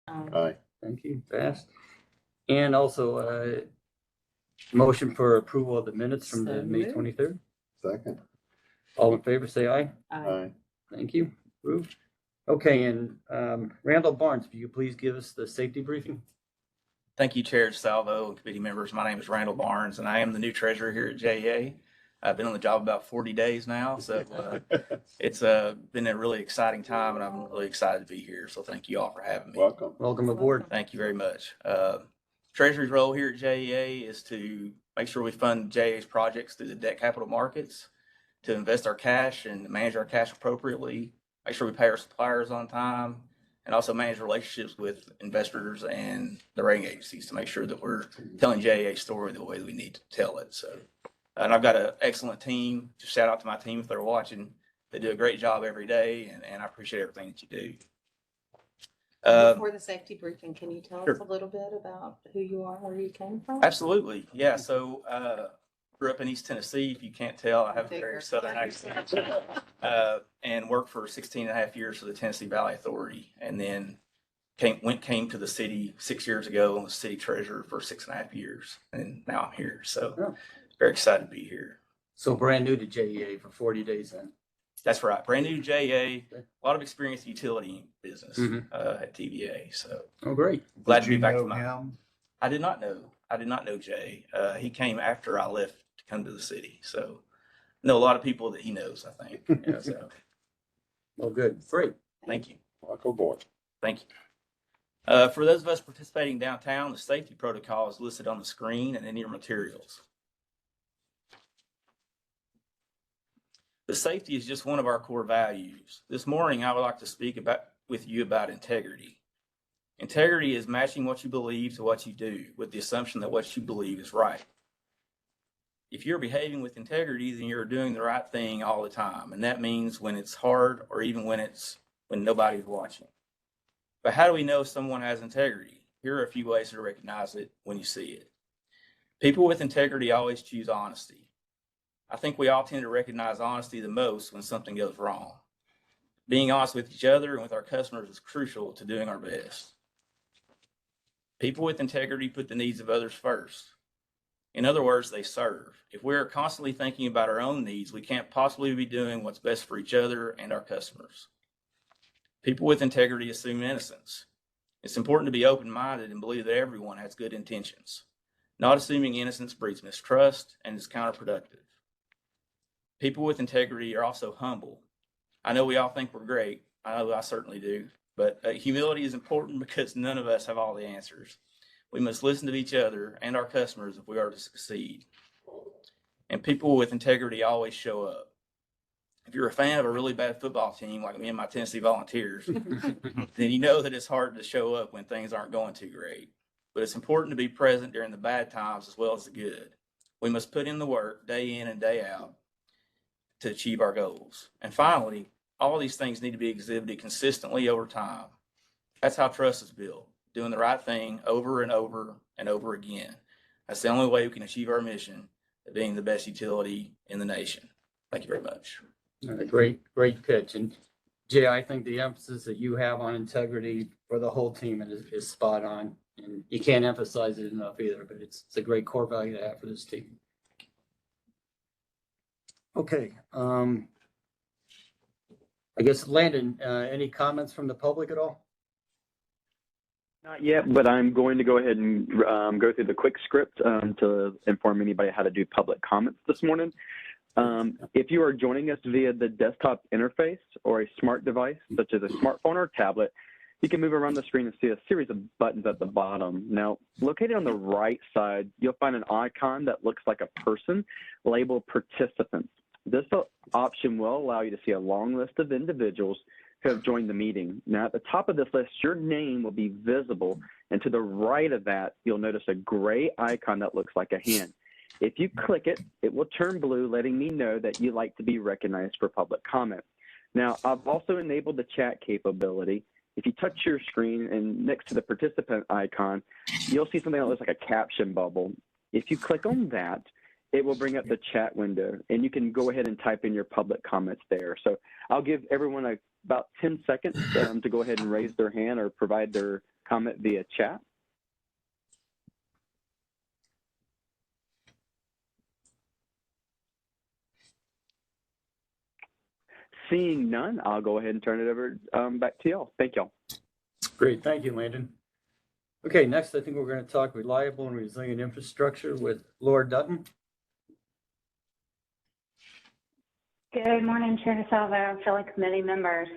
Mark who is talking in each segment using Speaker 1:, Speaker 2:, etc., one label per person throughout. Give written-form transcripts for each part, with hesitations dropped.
Speaker 1: Aye.
Speaker 2: Thank you. Passed. And also motion for approval of the minutes from the May 23rd.
Speaker 1: Second.
Speaker 2: All in favor, say aye.
Speaker 1: Aye.
Speaker 2: Thank you. Approved. Okay, and Randall Barnes, will you please give us the safety briefing?
Speaker 3: Thank you, Chair Salvo and committee members. My name is Randall Barnes, and I am the new treasurer here at JEA. I've been on the job about 40 days now, so it's been a really exciting time, and I'm really excited to be here. So thank you all for having me.
Speaker 1: Welcome.
Speaker 2: Welcome aboard.
Speaker 3: Thank you very much. Treasury's role here at JEA is to make sure we fund JEA's projects through the debt capital markets, to invest our cash and manage our cash appropriately, make sure we pay our suppliers on time, and also manage relationships with investors and the rating agencies to make sure that we're telling JEA's story the way that we need to tell it. So, and I've got an excellent team. Just shout out to my team if they're watching. They do a great job every day, and I appreciate everything that you do.
Speaker 4: Before the safety briefing, can you tell
Speaker 3: Sure.
Speaker 4: us a little bit about who you are, where you came from?
Speaker 3: Absolutely. Yeah. So, grew up in East Tennessee. If you can't tell, I have a very southern accent. And worked for 16 and a half years for the Tennessee Valley Authority, and then came to the city 6 years ago and was city treasurer for 6.5 years, and now I'm here. So very excited to be here.
Speaker 2: So brand new to JEA for 40 days then.
Speaker 3: That's right. Brand new to JEA, a lot of experience in utility business at TVA. So
Speaker 2: great.
Speaker 3: Glad to be back to him. I did not know Jay. He came after I left to come to the city. So I know a lot of people that he knows, I think. Yeah, so.
Speaker 2: Well, good. Great.
Speaker 3: Thank you.
Speaker 1: Welcome aboard.
Speaker 3: Thank you. For those of us participating downtown, the safety protocol is listed on the screen and in your materials. The safety is just one of our core values. This morning, I would like to speak with you about integrity. Integrity is matching what you believe to what you do with the assumption that what you believe is right. If you're behaving with integrity, then you're doing the right thing all the time. And that means when it's hard or even when nobody's watching. But how do we know someone has integrity? Here are a few ways to recognize it when you see it. People with integrity always choose honesty. I think we all tend to recognize honesty the most when something goes wrong. Being honest with each other and with our customers is crucial to doing our best. People with integrity put the needs of others first. In other words, they serve. If we're constantly thinking about our own needs, we can't possibly be doing what's best for each other and our customers. People with integrity assume innocence. It's important to be open-minded and believe that everyone has good intentions. Not assuming innocence breeds mistrust and is counterproductive. People with integrity are also humble. I know we all think we're great. I know I certainly do. But humility is important because none of us have all the answers. We must listen to each other and our customers if we are to succeed. And people with integrity always show up. If you're a fan of a really bad football team, like me and my Tennessee Volunteers, then you know that it's hard to show up when things aren't going too great. But it's important to be present during the bad times as well as the good. We must put in the work day in and day out to achieve our goals. And finally, all these things need to be exhibited consistently over time. That's how trust is built, doing the right thing over and over and over again. That's the only way we can achieve our mission of being the best utility in the nation. Thank you very much.
Speaker 2: Great pitch. And Jay, I think the emphasis that you have on integrity for the whole team is spot on. And you can't emphasize it enough either, but it's a great core value to have for this team. Okay. I guess, Landon, any comments from the public at all?
Speaker 5: Not yet, but I'm going to go ahead and go through the quick script to inform anybody how to do public comments this morning. If you are joining us via the desktop interface or a smart device, such as a smartphone or tablet, you can move around the screen and see a series of buttons at the bottom. Now, located on the right side, you'll find an icon that looks like a person labeled participants. This option will allow you to see a long list of individuals who have joined the meeting. Now, at the top of this list, your name will be visible, and to the right of that, you'll notice a gray icon that looks like a hand. If you click it, it will turn blue, letting me know that you'd like to be recognized for public comment. Now, I've also enabled the chat capability. If you touch your screen and next to the participant icon, you'll see something that looks like a caption bubble. If you click on that, it will bring up the chat window, and you can go ahead and type in your public comments there. So I'll give everyone about 10 seconds to go ahead and raise their hand or provide their comment via chat. Seeing none, I'll go ahead and turn it over back to y'all. Thank y'all.
Speaker 2: Great, thank you, Landon. Okay, next I think we're going to talk reliable and resilient infrastructure with Laura Dutton.
Speaker 1: Good morning, Chair DeSalvo, fellow committee members.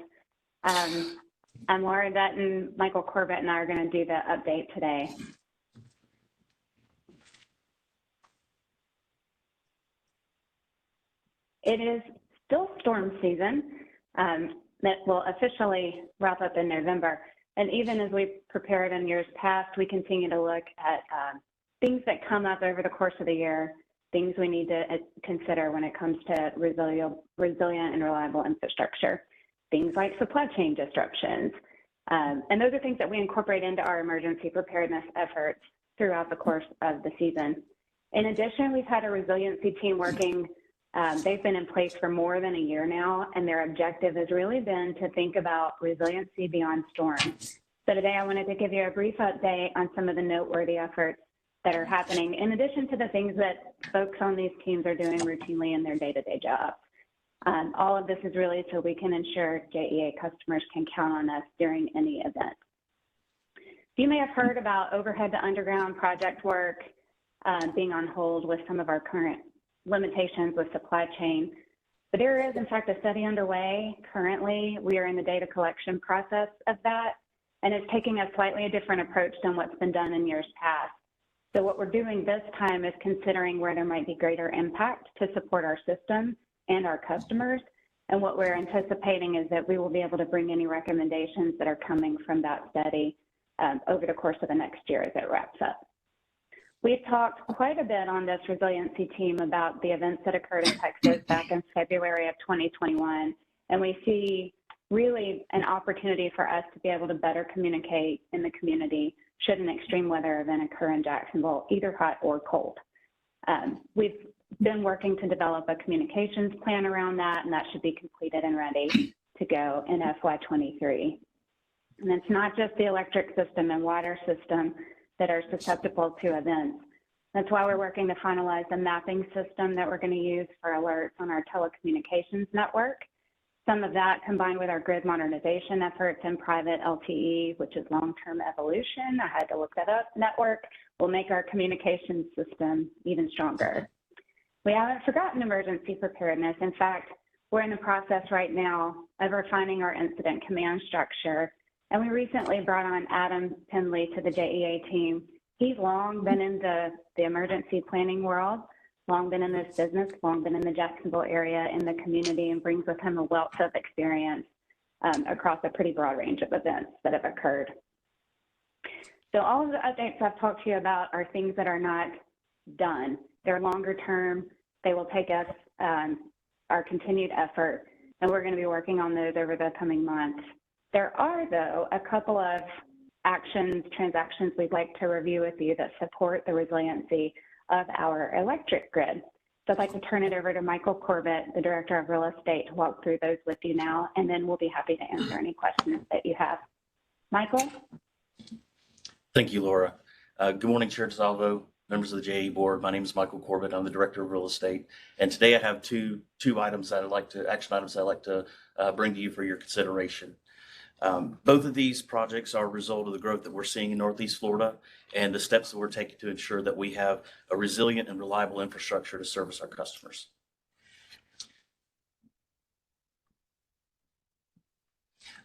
Speaker 1: I'm Laura Dutton. Michael Corbett and I are going to do the update today. It is still storm season that will officially wrap up in November. And even as we prepared in years past, we continue to look at things that come up over the course of the year, things we need to consider when it comes to resilient and reliable infrastructure, things like supply chain disruptions. And those are things that we incorporate into our emergency preparedness efforts throughout the course of the season. In addition, we've had a resiliency team working. They've been in place for more than a year now, and their objective has really been to think about resiliency beyond storms. So today I wanted to give you a brief update on some of the noteworthy efforts that are happening, in addition to the things that folks on these teams are doing routinely in their day-to-day jobs. All of this is really so we can ensure JEA customers can count on us during any event. You may have heard about overhead to underground project work being on hold with some of our current limitations with supply chain, but there is in fact a study underway. Currently, we are in the data collection process of that, and it's taking a slightly different approach than what's been done in years past. So what we're doing this time is considering where there might be greater impact to support our system and our customers. And what we're anticipating is that we will be able to bring any recommendations that are coming from that study over the course of the next year as it wraps up. We've talked quite a bit on this resiliency team about the events that occurred in Texas back in February of 2021. And we see really an opportunity for us to be able to better communicate in the community should an extreme weather event occur in Jacksonville, either hot or cold. We've been working to develop a communications plan around that, and that should be completed and ready to go in FY23. And it's not just the electric system and water system that are susceptible to events. That's why we're working to finalize the mapping system that we're going to use for alerts on our telecommunications network. Some of that combined with our grid modernization efforts and private LTE, which is long-term evolution, I had to look that up, network, will make our communications system even stronger. We haven't forgotten emergency preparedness. In fact, we're in the process right now of refining our incident command structure. And we recently brought on Adam Penley to the JEA team. He's long been in the emergency planning world, long been in this business, long been in the Jacksonville area, in the community, and brings with him a wealth of experience across a pretty broad range of events that have occurred. So all of the updates I've talked to you about are things that are not done. They're longer term. They will take us our continued effort, and we're going to be working on those over the coming months. There are, though, a couple of transactions we'd like to review with you that support the resiliency of our electric grid. So I'd like to turn it over to Michael Corbett, the Director of Real Estate, to walk through those with you now, and then we'll be happy to answer any questions that you have. Michael?
Speaker 6: Thank you, Laura. Good morning, Chair DeSalvo, members of the JE Board. My name is Michael Corbett. I'm the Director of Real Estate. And today I have two items that action items I'd like to bring to you for your consideration. Both of these projects are a result of the growth that we're seeing in Northeast Florida and the steps that we're taking to ensure that we have a resilient and reliable infrastructure to service our customers.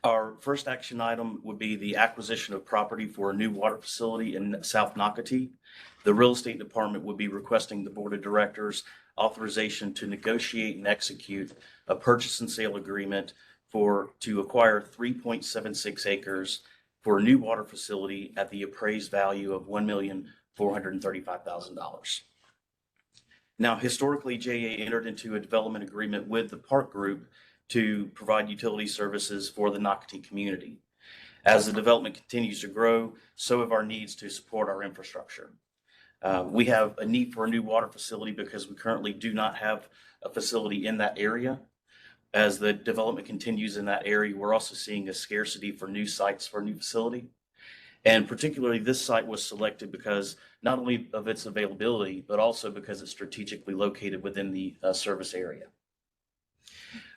Speaker 6: Our first action item would be the acquisition of property for a new water facility in South Nocatee. The real estate department would be requesting the board of directors authorization to negotiate and execute a purchase and sale agreement to acquire 3.76 acres for a new water facility at the appraised value of $1,435,000. Now, historically, JA entered into a development agreement with the Park Group to provide utility services for the Nocatee community. As the development continues to grow, so have our needs to support our infrastructure. We have a need for a new water facility because we currently do not have a facility in that area. As the development continues in that area, we're also seeing a scarcity for new sites for a new facility. And particularly this site was selected because not only of its availability, but also because it's strategically located within the service area.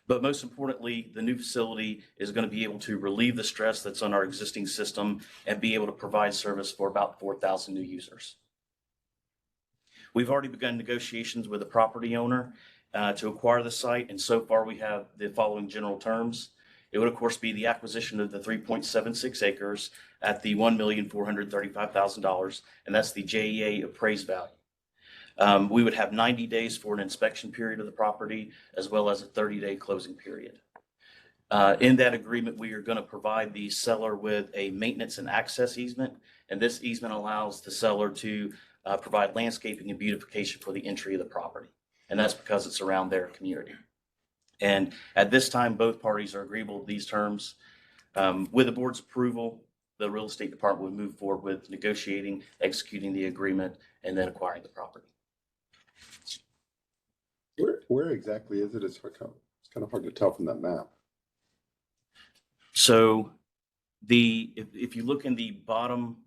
Speaker 6: But most importantly, the new facility is going to be able to relieve the stress that's on our existing system and be able to provide service for about 4,000 new users. We've already begun negotiations with the property owner to acquire the site, and so far we have the following general terms. It would, of course, be the acquisition of the 3.76 acres at the $1,435,000, and that's the JEA appraised value. We would have 90 days for an inspection period of the property, as well as a 30-day closing period. In that agreement, we are going to provide the seller with a maintenance and access easement, and this easement allows the seller to provide landscaping and beautification for the entry of the property, and that's because it's around their community. And at this time, both parties are agreeable to these terms. With the board's approval, the real estate department would move forward with negotiating, executing the agreement, and then acquiring the property.
Speaker 7: Where exactly is it? It's kind of hard to tell from that map.
Speaker 6: So if you look in the bottom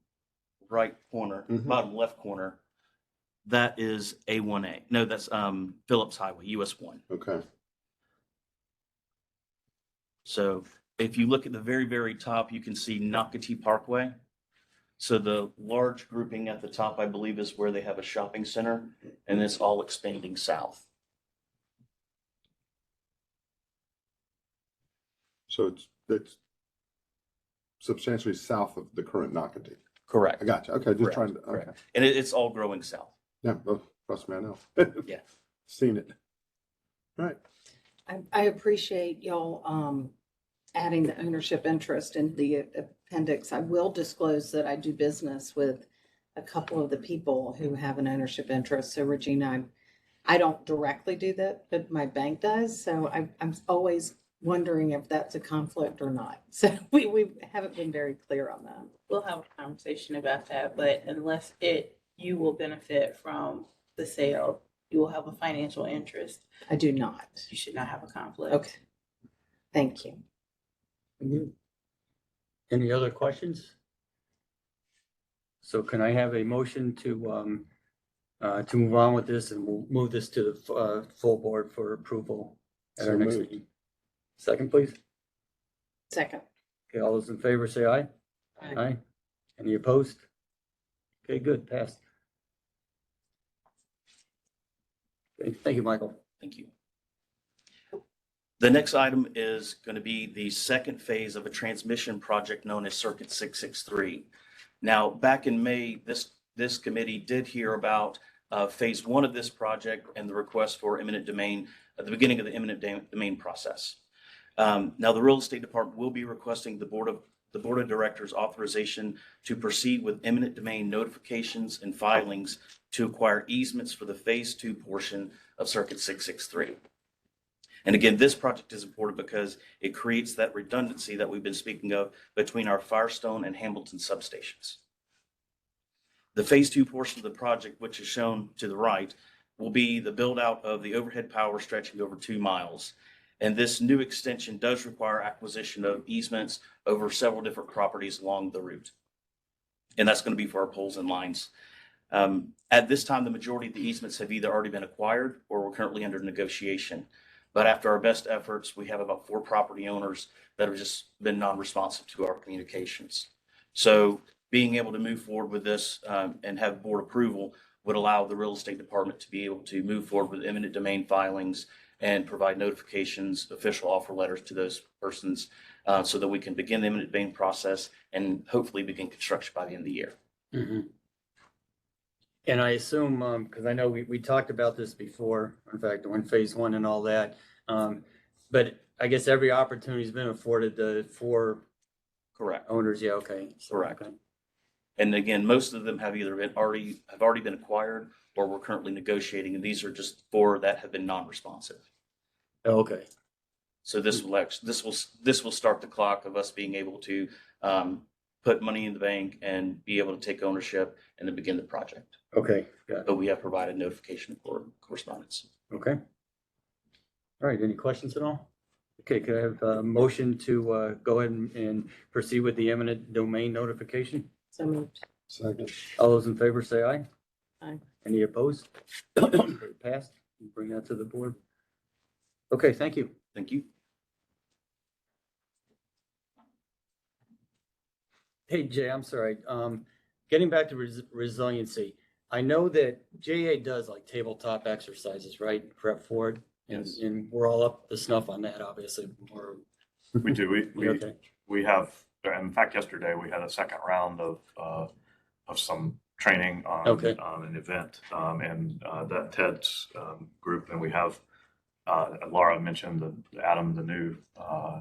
Speaker 6: right corner, bottom left corner, that is A1A. No, that's Phillips Highway, US 1.
Speaker 7: Okay.
Speaker 6: So if you look at the very, very top, you can see Nocatee Parkway. So the large grouping at the top, I believe, is where they have a shopping center, and it's all expanding south.
Speaker 7: So it's substantially south of the current Nocatee.
Speaker 6: Correct.
Speaker 7: I got you. Okay, just
Speaker 6: Correct.
Speaker 7: trying to.
Speaker 6: Correct.
Speaker 7: Okay.
Speaker 6: And it's all growing south.
Speaker 7: Yeah. Well, trust me, I know.
Speaker 6: Yeah.
Speaker 7: Seen it. All right.
Speaker 4: I appreciate y'all adding the ownership interest in the appendix. I will disclose that I do business with a couple of the people who have an ownership interest. So Regina, I don't directly do that, but my bank does. So I'm always wondering if that's a conflict or not. So we haven't been very clear on that.
Speaker 8: We'll have a conversation about that, but unless you will benefit from the sale, you will have a financial interest.
Speaker 4: I do not.
Speaker 8: You should not have a conflict.
Speaker 4: Okay. Thank you.
Speaker 2: Any other questions? So can I have a motion to move on with this, and we'll move this to the full board for approval at our
Speaker 7: So
Speaker 2: next
Speaker 7: moved.
Speaker 2: meeting? Second, please.
Speaker 4: Second.
Speaker 2: Okay, all those in favor say aye. Aye. Any opposed? Okay, good, passed. Okay, thank you, Michael.
Speaker 6: Thank you. The next item is going to be the second phase of a transmission project known as Circuit 663. Now, back in May, this committee did hear about phase one of this project and the request for eminent domain at the beginning of the eminent domain process. Now, the real estate department will be requesting the board of directors authorization to proceed with eminent domain notifications and filings to acquire easements for the phase two portion of Circuit 663. And again, this project is important because it creates that redundancy that we've been speaking of between our Firestone and Hamilton substations. The phase two portion of the project, which is shown to the right, will be the build out of the overhead power stretching over 2 miles. And this new extension does require acquisition of easements over several different properties along the route. And that's going to be for our poles and lines. At this time, the majority of the easements have either already been acquired or we're currently under negotiation. But after our best efforts, we have about 4 property owners that have just been non-responsive to our communications. So being able to move forward with this and have board approval would allow the real estate department to be able to move forward with eminent domain filings and provide notifications, official offer letters to those persons so that we can begin the eminent domain process and hopefully begin construction by the end of the year.
Speaker 2: Mm-hmm. And I assume, because I know we talked about this before, in fact, on phase one and all that, but I guess every opportunity's been afforded the 4
Speaker 6: Correct.
Speaker 2: owners. Yeah, okay. So,
Speaker 6: Correct.
Speaker 2: okay.
Speaker 6: And again, most of them have either been already been acquired or we're currently negotiating, and these are just 4 that have been non-responsive.
Speaker 2: Oh, okay.
Speaker 6: So this will start the clock of us being able to put money in the bank and be able to take ownership and then begin the project.
Speaker 2: Okay. Got it.
Speaker 6: But we have provided notification for correspondence.
Speaker 2: Okay. All right. Any questions at all? Okay. Could I have a motion to go ahead and proceed with the eminent domain notification?
Speaker 4: So moved.
Speaker 7: Second.
Speaker 2: All those in favor say aye.
Speaker 4: Aye.
Speaker 2: Any opposed? Passed. Bring that to the board. Okay, thank you.
Speaker 6: Thank you.
Speaker 2: Hey, Jay, I'm sorry. Getting back to resiliency, I know that JA does like tabletop exercises, right? Prep for it.
Speaker 6: Yes.
Speaker 2: And we're all up to snuff on that, obviously.
Speaker 9: We do.
Speaker 2: Okay.
Speaker 9: We have, in fact, yesterday we had a second round of some training on
Speaker 2: Okay.
Speaker 9: an event and that Ted's group, and we have Laura mentioned Adam, the new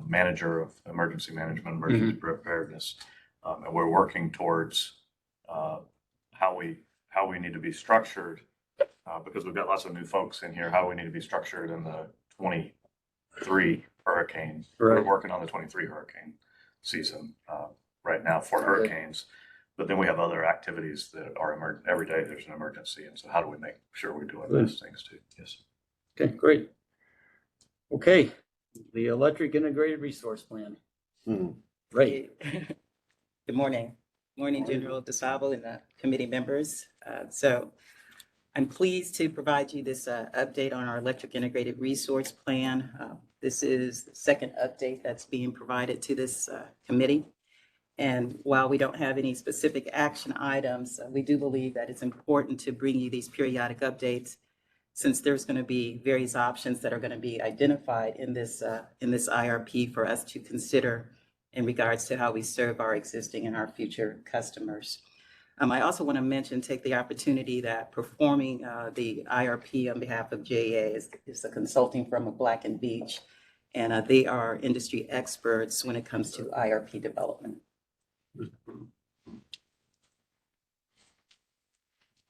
Speaker 9: manager of emergency management, emergency preparedness, and we're working towards how we need to be structured because we've got lots of new folks in here. How we need to be structured in the 23 hurricane. We're
Speaker 2: Right.
Speaker 9: working on the 23 hurricane season right now for
Speaker 2: Okay.
Speaker 9: hurricanes. But then we have other activities that are emergent. Every day there's an emergency. And so how do we make sure we're doing those things too? Yes.
Speaker 2: Okay, great. Okay, the electric integrated resource plan. Right.
Speaker 10: Good morning. Morning, General DeSalvo and the committee members. So I'm pleased to provide you this update on our electric integrated resource plan. This is the second update that's being provided to this committee. And while we don't have any specific action items, we do believe that it's important to bring you these periodic updates since there's going to be various options that are going to be identified in this IRP for us to consider in regards to how we serve our existing and our future customers. I also want to take the opportunity that performing the IRP on behalf of JA is a consulting firm of Black & Veatch, and they are industry experts when it comes to IRP development.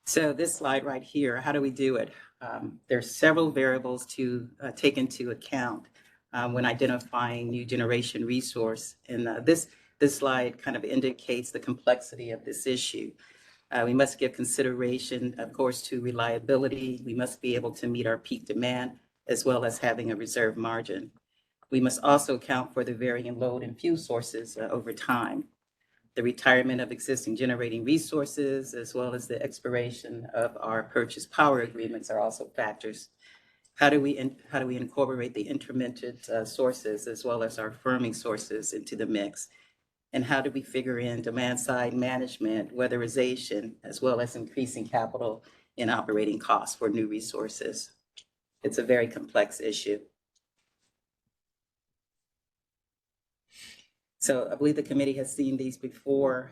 Speaker 10: So this slide right here, how do we do it? There's several variables to take into account when identifying new generation resource. And this slide kind of indicates the complexity of this issue. We must give consideration, of course, to reliability. We must be able to meet our peak demand as well as having a reserve margin. We must also account for the varying load and fuel sources over time. The retirement of existing generating resources, as well as the expiration of our purchase power agreements are also factors. How do we incorporate the intermittent sources as well as our firming sources into the mix? And how do we figure in demand side management, weatherization, as well as increasing capital and operating costs for new resources? It's a very complex issue. So I believe the committee has seen these before.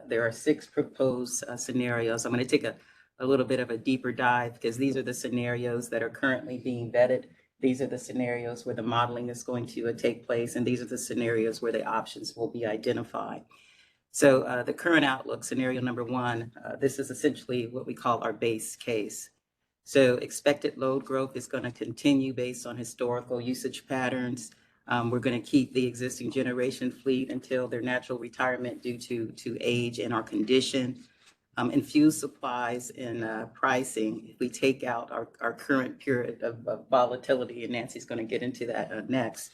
Speaker 10: There are 6 proposed scenarios. I'm going to take a little bit of a deeper dive because these are the scenarios that are currently being vetted. These are the scenarios where the modeling is going to take place, and these are the scenarios where the options will be identified. So the current outlook, scenario number 1, this is essentially what we call our base case. So expected load growth is going to continue based on historical usage patterns. We're going to keep the existing generation fleet until their natural retirement due to age and our condition. And fuel supplies and pricing, if we take out our current period of volatility, and Nancy's going to get into that next,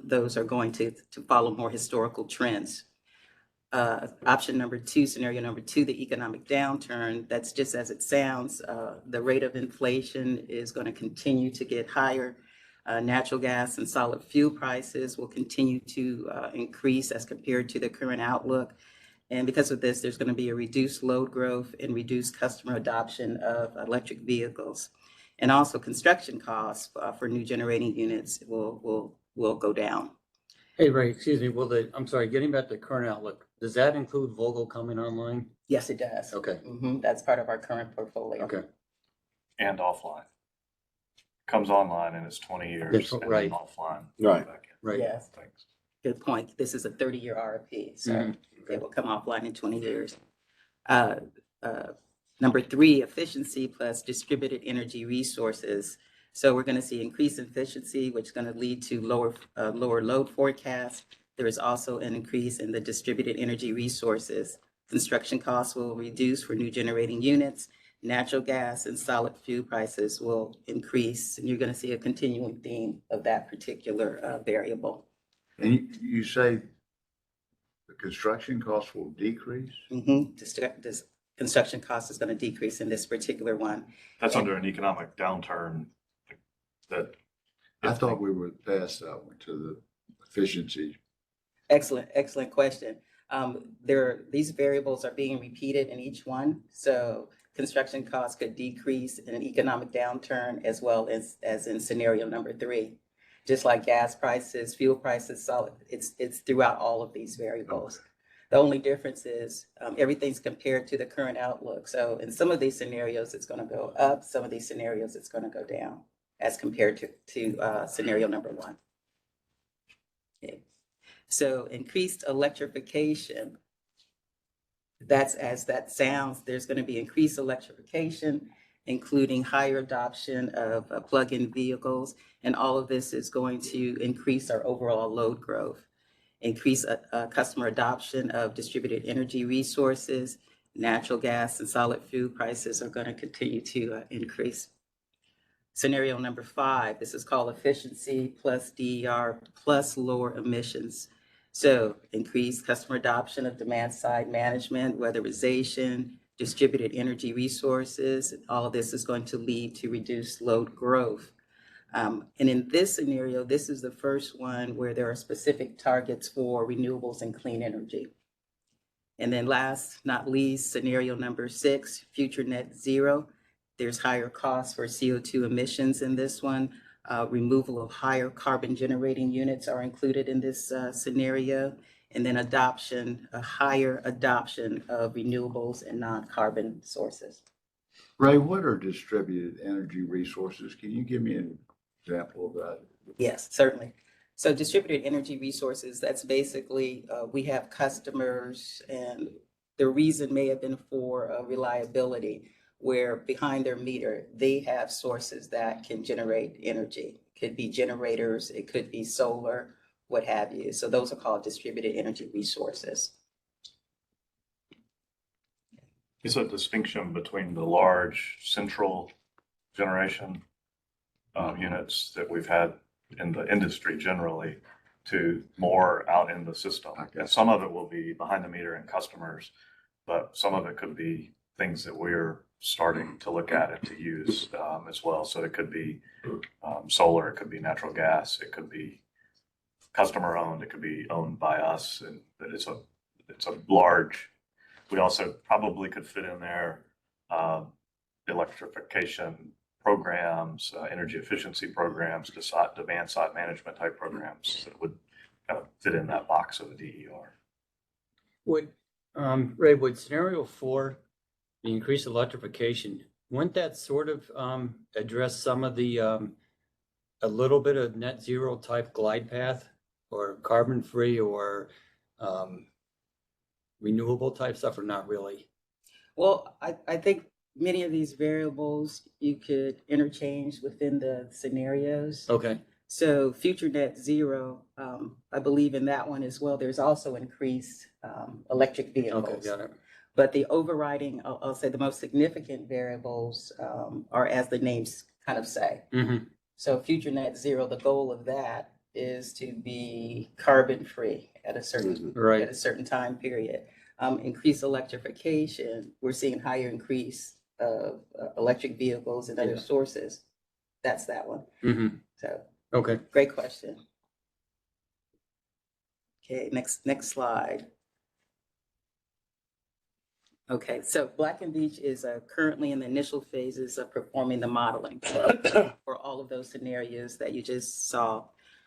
Speaker 10: those are going to follow more historical trends. Option number 2, scenario number 2, the economic downturn, that's just as it sounds. The rate of inflation is going to continue to get higher. Natural gas and solid fuel prices will continue to increase as compared to the current outlook. And because of this, there's going to be a reduced load growth and reduced customer adoption of electric vehicles. And also construction costs for new generating units will go down.
Speaker 2: Hey, Ray, excuse me. I'm sorry, getting back to current outlook, does that include Vogel coming online?
Speaker 10: Yes, it does.
Speaker 2: Okay.
Speaker 10: That's part of our current portfolio.
Speaker 2: Okay.
Speaker 9: And offline. Comes online and it's 20 years and
Speaker 2: right.
Speaker 9: then offline.
Speaker 7: Right.
Speaker 9: Back in.
Speaker 2: Right.
Speaker 10: Yes.
Speaker 9: Thanks.
Speaker 10: Good point. This is a 30-year RFP, so
Speaker 2: Okay.
Speaker 10: it will come offline in 20 years. Number 3, efficiency plus distributed energy resources. So we're going to see increased efficiency, which is going to lead to lower load forecast. There is also an increase in the distributed energy resources. Construction costs will reduce for new generating units. Natural gas and solid fuel prices will increase, and you're going to see a continuing theme of that particular variable.
Speaker 11: And you say the construction costs will decrease?
Speaker 10: This construction cost is going to decrease in this particular one.
Speaker 9: That's under an economic downturn that.
Speaker 11: I thought we would pass that one to the efficiency.
Speaker 10: Excellent question. These variables are being repeated in each one. So construction costs could decrease in an economic downturn as well as in scenario number 3. Just like gas prices, fuel prices, solid, it's throughout all of these variables. The only difference is everything's compared to the current outlook. So in some of these scenarios, it's going to go up. Some of these scenarios, it's going to go down as compared to scenario number 1. Okay. So increased electrification, that's as that sounds, there's going to be increased electrification, including higher adoption of plug-in vehicles. And all of this is going to increase our overall load growth, increase customer adoption of distributed energy resources. Natural gas and solid fuel prices are going to continue to increase. Scenario number 5, this is called efficiency plus DER plus lower emissions. So increased customer adoption of demand side management, weatherization, distributed energy resources. All of this is going to lead to reduced load growth. And in this scenario, this is the first one where there are specific targets for renewables and clean energy. And then last, not least, scenario number 6, future net zero. There's higher costs for CO2 emissions in this one. Removal of higher carbon generating units are included in this scenario. And then a higher adoption of renewables and non-carbon sources.
Speaker 11: Ray, what are distributed energy resources? Can you give me an example of that?
Speaker 10: Yes, certainly. So distributed energy resources, that's basically, we have customers, and the reason may have been for reliability, where behind their meter, they have sources that can generate energy. It could be generators, it could be solar, what have you. So those are called distributed energy resources.
Speaker 9: It's a distinction between the large central generation units that we've had in the industry generally to more out in the system. And some of it will be behind the meter and customers, but some of it could be things that we're starting to look at and to use as well. So it could be solar, it could be natural gas, it could be customer owned, it could be owned by us, and that it's a large. We also probably could fit in there electrification programs, energy efficiency programs, demand side management type programs that would kind of fit in that box of a DER.
Speaker 2: Ray, would scenario 4, the increased electrification, wouldn't that sort of address some of the a little bit of net zero type glide path or carbon free or renewable type stuff, or not really?
Speaker 10: Well, I think many of these variables you could interchange within the scenarios.
Speaker 2: Okay.
Speaker 10: So future net zero, I believe in that one as well. There's also increased electric vehicles.
Speaker 2: Okay, got it.
Speaker 10: But the overriding, I'll say the most significant variables are as the names kind of say.
Speaker 2: Mm-hmm.
Speaker 10: So future net zero, the goal of that is to be carbon free at a certain time period. Increased electrification, we're seeing higher increase of electric vehicles and other sources. That's that one.
Speaker 2: Mm-hmm.
Speaker 10: So
Speaker 2: okay,
Speaker 10: great question. Okay, next slide. Okay, so Black and Beach is currently in the initial phases of performing the modeling for all of those scenarios that you just saw.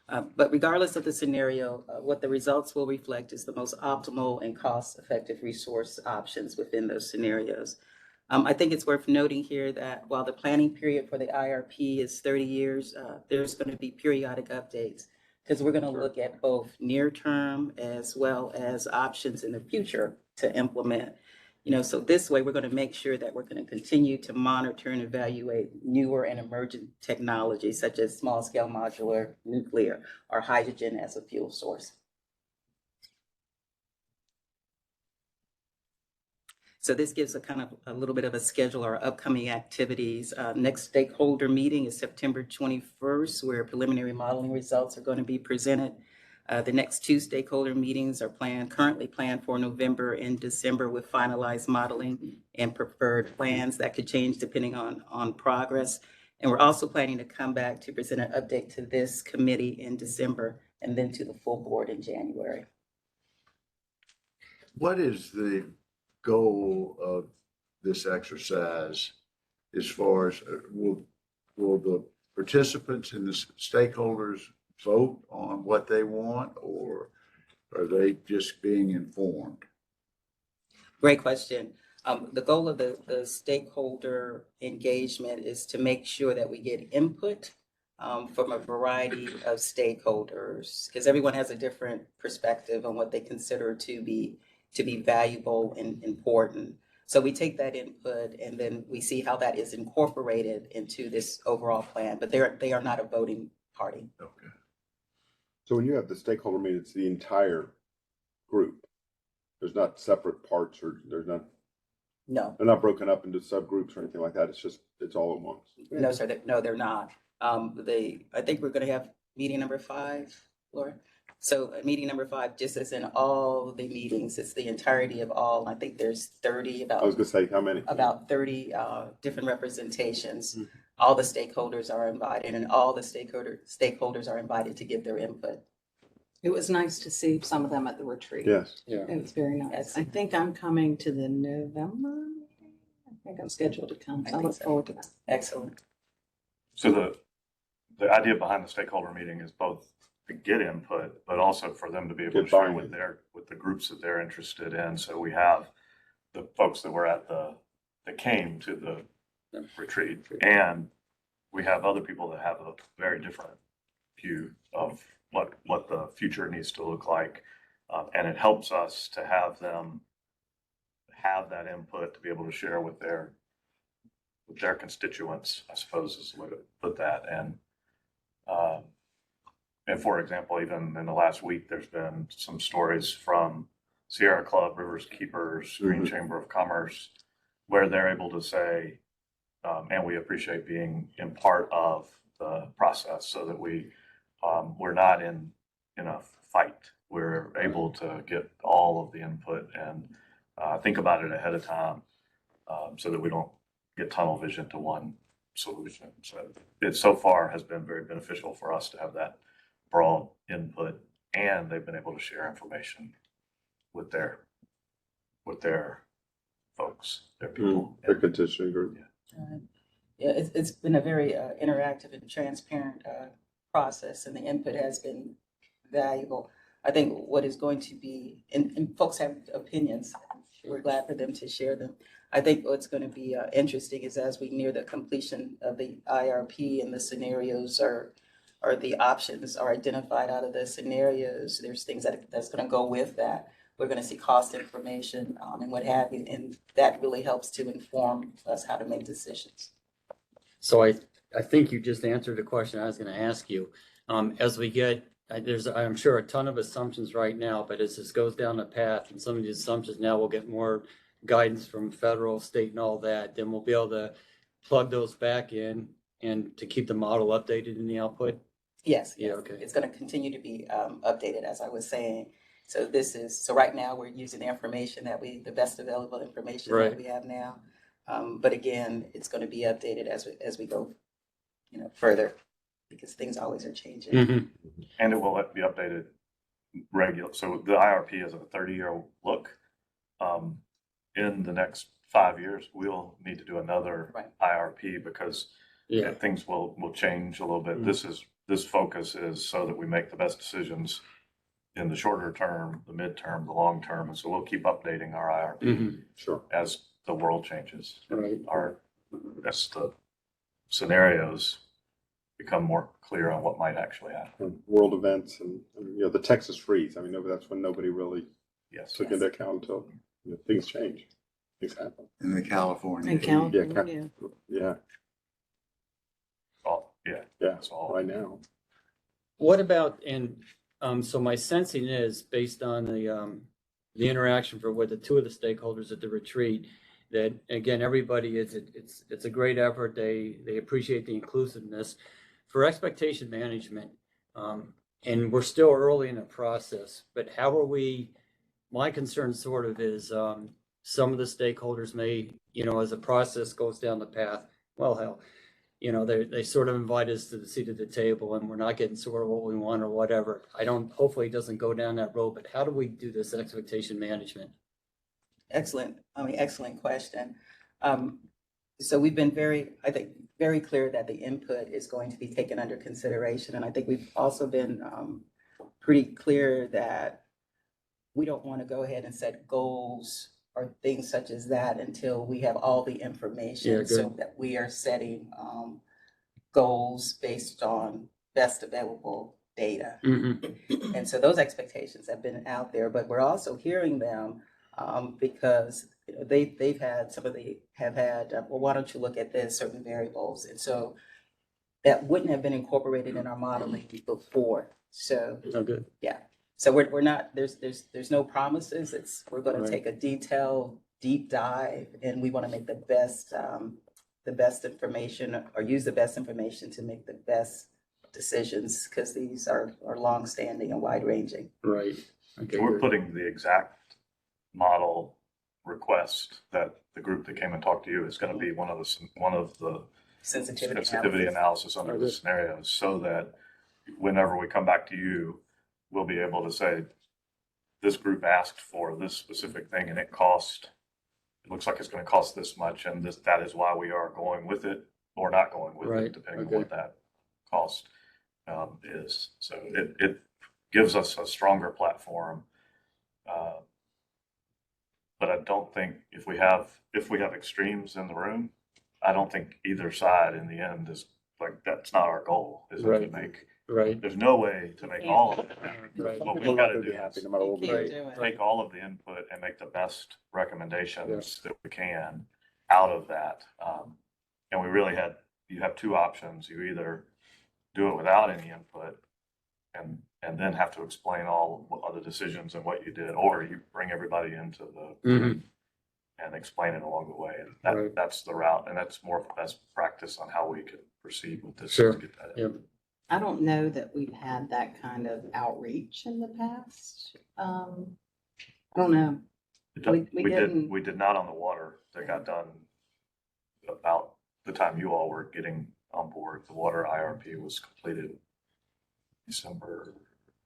Speaker 10: But regardless of the scenario, what the results will reflect is the most optimal and cost-effective resource options within those scenarios. I think it's worth noting here that while the planning period for the IRP is 30 years, there's going to be periodic updates because we're going to look at both near-term as well as options in the future to implement. So this way we're going to make sure that we're going to continue to monitor and evaluate newer and emerging technologies such as small scale modular nuclear or hydrogen as a fuel source. So this gives a little bit of a schedule or upcoming activities. Next stakeholder meeting is September 21st, where preliminary modeling results are going to be presented. The next two stakeholder meetings are currently planned for November and December with finalized modeling and preferred plans that could change depending on progress. And we're also planning to come back to present an update to this committee in December and then to the full board in January.
Speaker 11: What is the goal of this exercise as far as, will the participants and the stakeholders vote on what they want, or are they just being informed?
Speaker 10: Great question. The goal of the stakeholder engagement is to make sure that we get input from a variety of stakeholders, because everyone has a different perspective on what they consider to be valuable and important. So we take that input and then we see how that is incorporated into this overall plan, but they are not a voting party.
Speaker 11: Okay.
Speaker 7: So when you have the stakeholder meeting, it's the entire group. There's not separate parts, or they're not broken up into subgroups or anything like that. It's all at once.
Speaker 10: No, sir. No, they're not. I think we're going to have meeting number 5, Laura. So meeting number 5, just as in all the meetings, it's the entirety of all. I think there's 30
Speaker 7: I was going to say, how many?
Speaker 10: About 30 different representations. Mm-hmm. All the stakeholders are invited, and all the stakeholders are invited to give their input.
Speaker 4: It was nice to see some of them at the retreat.
Speaker 7: Yes.
Speaker 2: Yeah.
Speaker 4: It was very nice. I think I'm coming to the November meeting. I think I'm scheduled to come. So I look forward to that.
Speaker 10: Excellent.
Speaker 9: So the idea behind the stakeholder meeting is both to get input, but also for them to be able to share with the groups that they're interested in. So we have the folks that were that came to the retreat, and we have other people that have a very different view of what the future needs to look like. And it helps us to have them have that input to be able to share with their constituents, I suppose is the way to put that. And for example, even in the last week, there's been some stories from Sierra Club, Rivers Keepers, Green Chamber of Commerce, where they're able to say, and we appreciate being in part of the process, so that we're not in a fight. We're able to get all of the input and think about it ahead of time, so that we don't get tunnel vision to one solution. So it so far has been very beneficial for us to have that broad input, and they've been able to share information with their folks, their people.
Speaker 7: Their constituent group.
Speaker 10: Yeah, it's been a very interactive and transparent process, and the input has been valuable. I think what is going to be, and folks have opinions, we're glad for them to share them. I think what's going to be interesting is as we near the completion of the IRP and the scenarios or the options are identified out of the scenarios, there's things that's going to go with that. We're going to see cost information and what have you, and that really helps to inform us how to make decisions.
Speaker 2: So I think you just answered the question I was going to ask you. As we get, there's, I'm sure, a ton of assumptions right now, but as this goes down the path and some of these assumptions now will get more guidance from federal, state, and all that, then we'll be able to plug those back in and to keep the model updated in the output.
Speaker 10: Yes.
Speaker 2: Yeah. Okay.
Speaker 10: It's going to continue to be updated, as I was saying. So right now we're using the information the best available information that we have now. But again, it's going to be updated as we go, further, because things always are changing.
Speaker 2: Mm-hmm.
Speaker 9: And it will be updated regular. So the IRP is a 30-year look. In the next 5 years, we'll need to do another IRP because things will change a little bit. Mm-hmm. This focus is so that we make the best decisions in the shorter term, the midterm, the long term. And so we'll keep updating our IRP as the world changes.
Speaker 2: Right.
Speaker 9: As the scenarios become more clear on what might actually happen.
Speaker 7: World events and the Texas freeze. I mean, that's when nobody really took into account until things change. Things happen.
Speaker 11: In the California.
Speaker 7: Yeah. That's all right now.
Speaker 2: What about, and so my sensing is based on the interaction with the two of the stakeholders at the retreat, that again, everybody it's a great effort. They appreciate the inclusiveness. For expectation management, and we're still early in the process, but how are we, my concern sort of is, some of the stakeholders may, as the process goes down the path, well, hell, they sort of invite us to the seat at the table and we're not getting sort of what we want or whatever. Hopefully it doesn't go down that road, but how do we do this expectation management?
Speaker 10: Excellent question. So we've been very clear that the input is going to be taken under consideration. And I think we've also been pretty clear that we don't want to go ahead and set goals or things such as that until we have all the information, so that we are setting goals based on best available data.
Speaker 2: Mm-hmm.
Speaker 10: And so those expectations have been out there, but we're also hearing them because they've had, some of the have had, well, why don't you look at this, certain variables? And so that wouldn't have been incorporated in our modeling before. So,
Speaker 2: good.
Speaker 10: Yeah. So we're not, there's no promises. We're going to take a detailed, deep dive, and we want to make the best information, or use the best information to make the best decisions, because these are long-standing and wide-ranging.
Speaker 2: Right. Okay.
Speaker 9: So we're putting the exact model request that the group that came and talked to you is going to be one of the sensitivity analysis under the scenarios, so that whenever we come back to you, we'll be able to say, this group asked for this specific thing and it looks like it's going to cost this much, and that is why we are going with it or not going with it, depending on what that cost is. So it gives us a stronger platform. But I don't think if we have extremes in the room, I don't think either side in the end is like, that's not our goal, is to make.
Speaker 2: Right.
Speaker 9: There's no way to make all of it happen.
Speaker 2: Right.
Speaker 9: What we've got to do
Speaker 7: happy
Speaker 9: is
Speaker 7: no matter what we do.
Speaker 9: take all of the input and make the best recommendations that we can out of that. And we really you have two options. You either do it without any input and then have to explain all of the decisions and what you did, or you bring everybody into the and explain it along the way. And that's the route, and that's more of the best practice on how we could proceed with this.
Speaker 2: Sure.
Speaker 9: Yep.
Speaker 4: I don't know that we've had that kind of outreach in the past. I don't know.
Speaker 9: We did not on the water. That got done about the time you all were getting on board. The water IRP was completed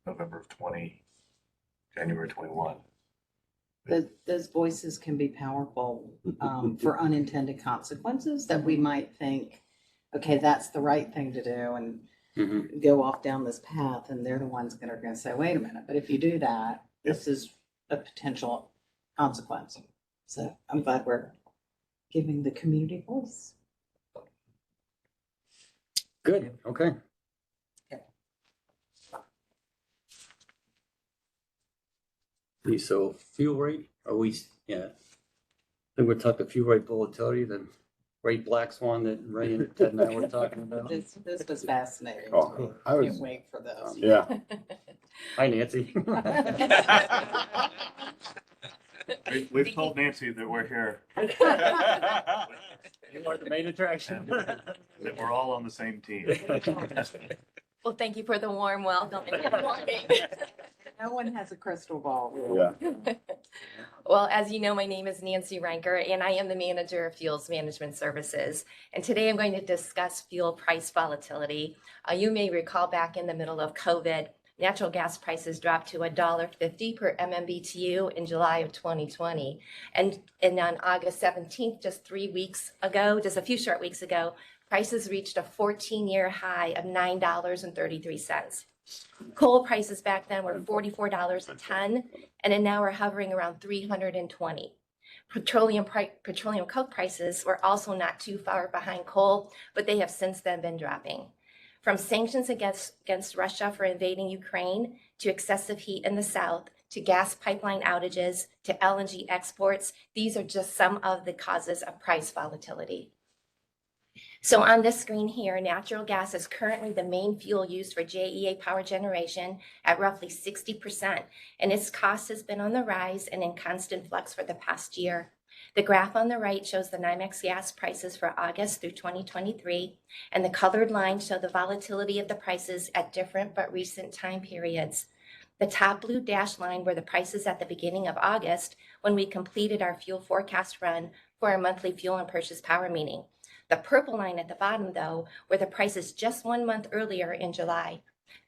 Speaker 9: November of 20, January 21.
Speaker 4: Those voices can be powerful for unintended consequences that we might think, okay, that's the right thing to do, and go off down this path, and they're the ones that are going to say, wait a minute, but if you do that, this is a potential consequence. So I'm glad we're giving the community voice.
Speaker 2: Good. Okay. So fuel rate, I think we're talking fuel rate volatility, the great black swan that Ray and Ted and I were talking about.
Speaker 4: This was fascinating.
Speaker 7: Oh, I
Speaker 4: Can't
Speaker 7: was,
Speaker 4: wait for this.
Speaker 7: yeah.
Speaker 2: Hi, Nancy.
Speaker 9: We've told Nancy that we're here.
Speaker 2: You are the main attraction.
Speaker 9: That we're all on the same team.
Speaker 12: Well, thank you for the warm welcome.
Speaker 4: No one has a crystal ball.
Speaker 7: Yeah.
Speaker 12: Well, as you know, my name is Nancy Ranker, and I am the manager of Fuels Management Services. And today I'm going to discuss fuel price volatility. You may recall back in the middle of COVID, natural gas prices dropped to $1.50 per MMBTU in July of 2020. And on August 17th, just a few short weeks ago, prices reached a 14-year high of $9.33. Coal prices back then were $44 a ton, and now we're hovering around $320. Petroleum coke prices were also not too far behind coal, but they have since then been dropping. From sanctions against Russia for invading Ukraine, to excessive heat in the south, to gas pipeline outages, to LNG exports, these are just some of the causes of price volatility. So on this screen here, natural gas is currently the main fuel used for JEA power generation at roughly 60%, and its cost has been on the rise and in constant flux for the past year. The graph on the right shows the NYMEX gas prices for August through 2023, and the colored lines show the volatility of the prices at different but recent time periods. The top blue dashed line were the prices at the beginning of August when we completed our fuel forecast run for our monthly fuel and purchase power meeting. The purple line at the bottom, though, were the prices just 1 month earlier in July.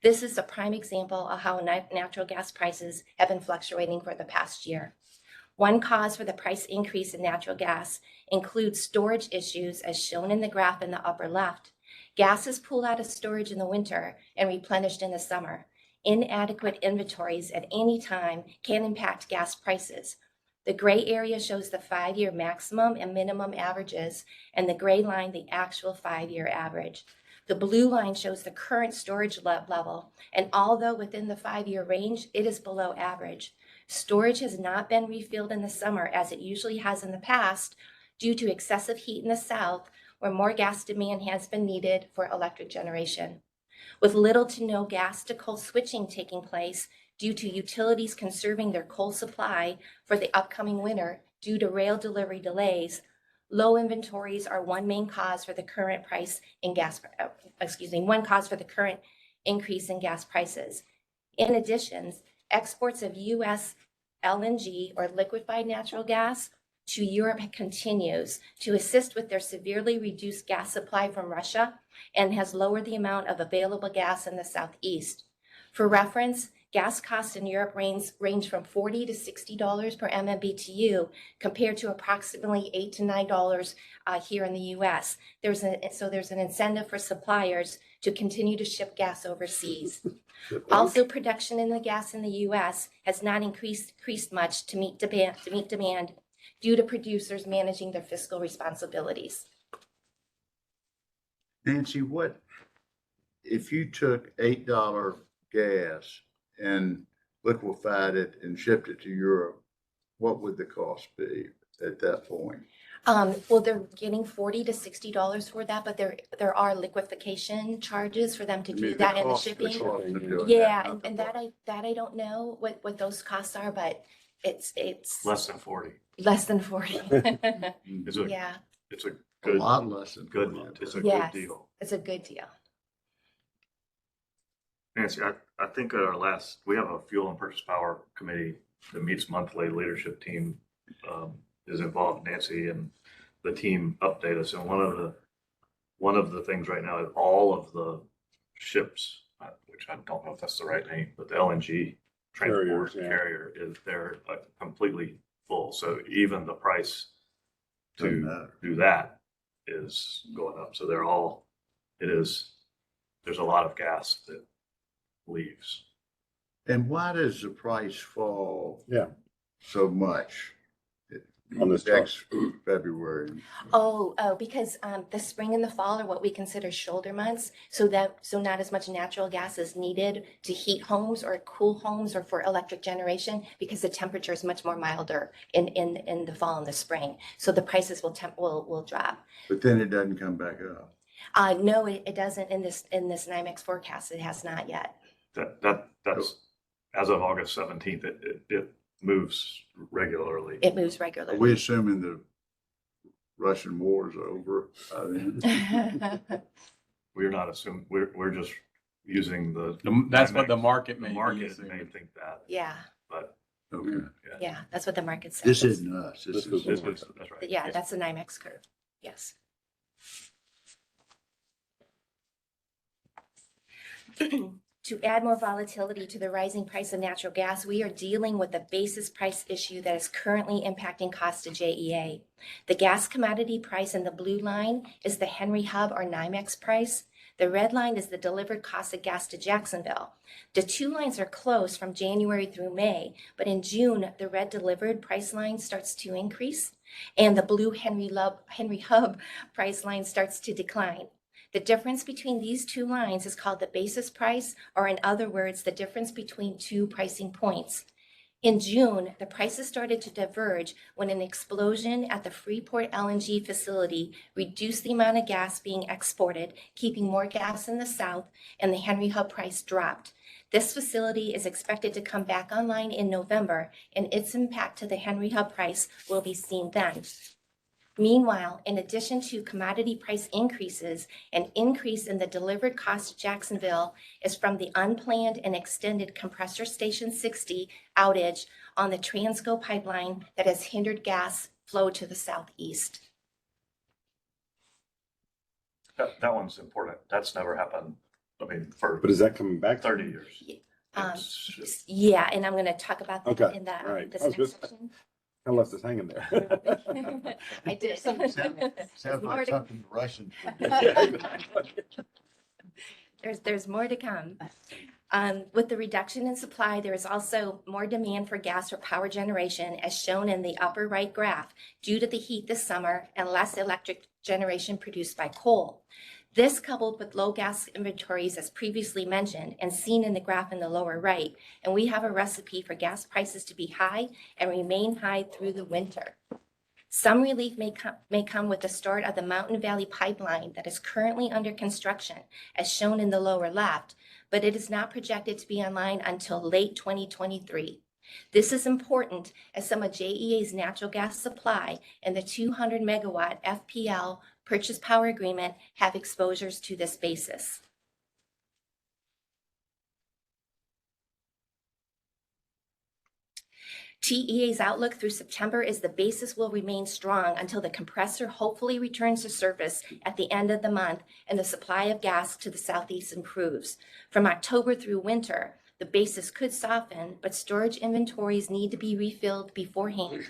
Speaker 12: This is a prime example of how natural gas prices have been fluctuating for the past year. One cause for the price increase in natural gas includes storage issues, as shown in the graph in the upper left. Gas is pulled out of storage in the winter and replenished in the summer. Inadequate inventories at any time can impact gas prices. The gray area shows the 5-year maximum and minimum averages, and the gray line the actual 5-year average. The blue line shows the current storage level, and although within the 5-year range, it is below average. Storage has not been refilled in the summer as it usually has in the past due to excessive heat in the south, where more gas demand has been needed for electric generation. With little to no gas to coal switching taking place due to utilities conserving their coal supply for the upcoming winter due to rail delivery delays, low inventories are one main cause for the current one cause for the current increase in gas prices. In addition, exports of U.S. LNG, or liquefied natural gas, to Europe continues to assist with their severely reduced gas supply from Russia and has lowered the amount of available gas in the southeast. For reference, gas costs in Europe range from $40 to $60 per MMBTU compared to approximately $8 to $9 here in the U.S. There's an incentive for suppliers to continue to ship gas overseas. Also, production in the gas in the U.S. has not increased much to meet demand due to producers managing their fiscal responsibilities.
Speaker 11: Nancy, what if you took $8 gas and liquefied it and shipped it to Europe? What would the cost be at that point?
Speaker 12: Well, they're getting $40 to $60 for that, but there are liquefaction charges for them to do that and the shipping. Yeah, and that I don't know what those costs are, but it's
Speaker 9: Less than 40.
Speaker 12: less than 40. Yeah,
Speaker 9: It's a
Speaker 11: A
Speaker 9: good,
Speaker 11: lot less than
Speaker 9: good,
Speaker 11: 40.
Speaker 9: it's a
Speaker 12: yes,
Speaker 9: good deal.
Speaker 12: it's a good deal.
Speaker 9: Nancy, I think at we have a fuel and purchase power committee that meets monthly. Leadership team is involved. Nancy and the team update us. And one of the things right now is all of the ships, which I don't know if that's the right name, but the LNG transport carrier is they're completely full. So even the price to do that is going up. So there's a lot of gas that leaves.
Speaker 11: And why does the price fall so much
Speaker 7: On this
Speaker 11: next February?
Speaker 12: Because the spring and the fall are what we consider shoulder months, so not as much natural gas is needed to heat homes or cool homes or for electric generation, because the temperature is much more milder in the fall and the spring. So the prices will drop.
Speaker 11: But then it doesn't come back up.
Speaker 12: No, it doesn't in this NYMEX forecast. It has not yet.
Speaker 9: That's as of August 17th. It moves regularly.
Speaker 12: It moves regularly.
Speaker 11: Are we assuming the Russian war is over?
Speaker 9: We're not assuming. We're just using
Speaker 2: That's what the market may
Speaker 9: The
Speaker 2: be
Speaker 9: market
Speaker 2: assuming.
Speaker 9: may think that,
Speaker 12: Yeah,
Speaker 9: but
Speaker 11: Okay.
Speaker 12: yeah, that's what the market says.
Speaker 11: This isn't us. This is
Speaker 9: that's right.
Speaker 12: Yeah, that's the NYMEX curve. Yes. To add more volatility to the rising price of natural gas, we are dealing with the basis price issue that is currently impacting cost to JEA. The gas commodity price in the blue line is the Henry Hub or NYMEX price. The red line is the delivered cost of gas to Jacksonville. The two lines are close from January through May, but in June, the red delivered price line starts to increase, and the blue Henry Hub price line starts to decline. The difference between these two lines is called the basis price, or in other words, the difference between two pricing points. In June, the prices started to diverge when an explosion at the Freeport LNG facility reduced the amount of gas being exported, keeping more gas in the south, and the Henry Hub price dropped. This facility is expected to come back online in November, and its impact to the Henry Hub price will be seen then. Meanwhile, in addition to commodity price increases, an increase in the delivered cost to Jacksonville is from the unplanned and extended Compressor Station 60 outage on the Transco pipeline that has hindered gas flow to the southeast.
Speaker 9: That one's important. That's never happened, I mean, for
Speaker 7: But is that coming back?
Speaker 9: 30 years.
Speaker 12: Yeah, and I'm going to talk about that
Speaker 7: Okay,
Speaker 12: in the,
Speaker 7: all right.
Speaker 12: this
Speaker 7: I was
Speaker 12: next
Speaker 7: just-
Speaker 12: section.
Speaker 7: I left us hanging there.
Speaker 12: I did.
Speaker 11: Sounds
Speaker 12: More
Speaker 11: like
Speaker 12: to-
Speaker 11: something Russian.
Speaker 12: There's more to come. With the reduction in supply, there is also more demand for gas for power generation, as shown in the upper right graph, due to the heat this summer and less electric generation produced by coal. This, coupled with low gas inventories, as previously mentioned and seen in the graph in the lower right, and we have a recipe for gas prices to be high and remain high through the winter. Some relief may come with the start of the Mountain Valley Pipeline that is currently under construction, as shown in the lower left, but it is not projected to be online until late 2023. This is important as some of JEA's natural gas supply and the 200 megawatt FPL purchase power agreement have exposures to this basis. TEA's outlook through September is the basis will remain strong until the compressor hopefully returns to service at the end of the month and the supply of gas to the southeast improves. From October through winter, the basis could soften, but storage inventories need to be refilled beforehand.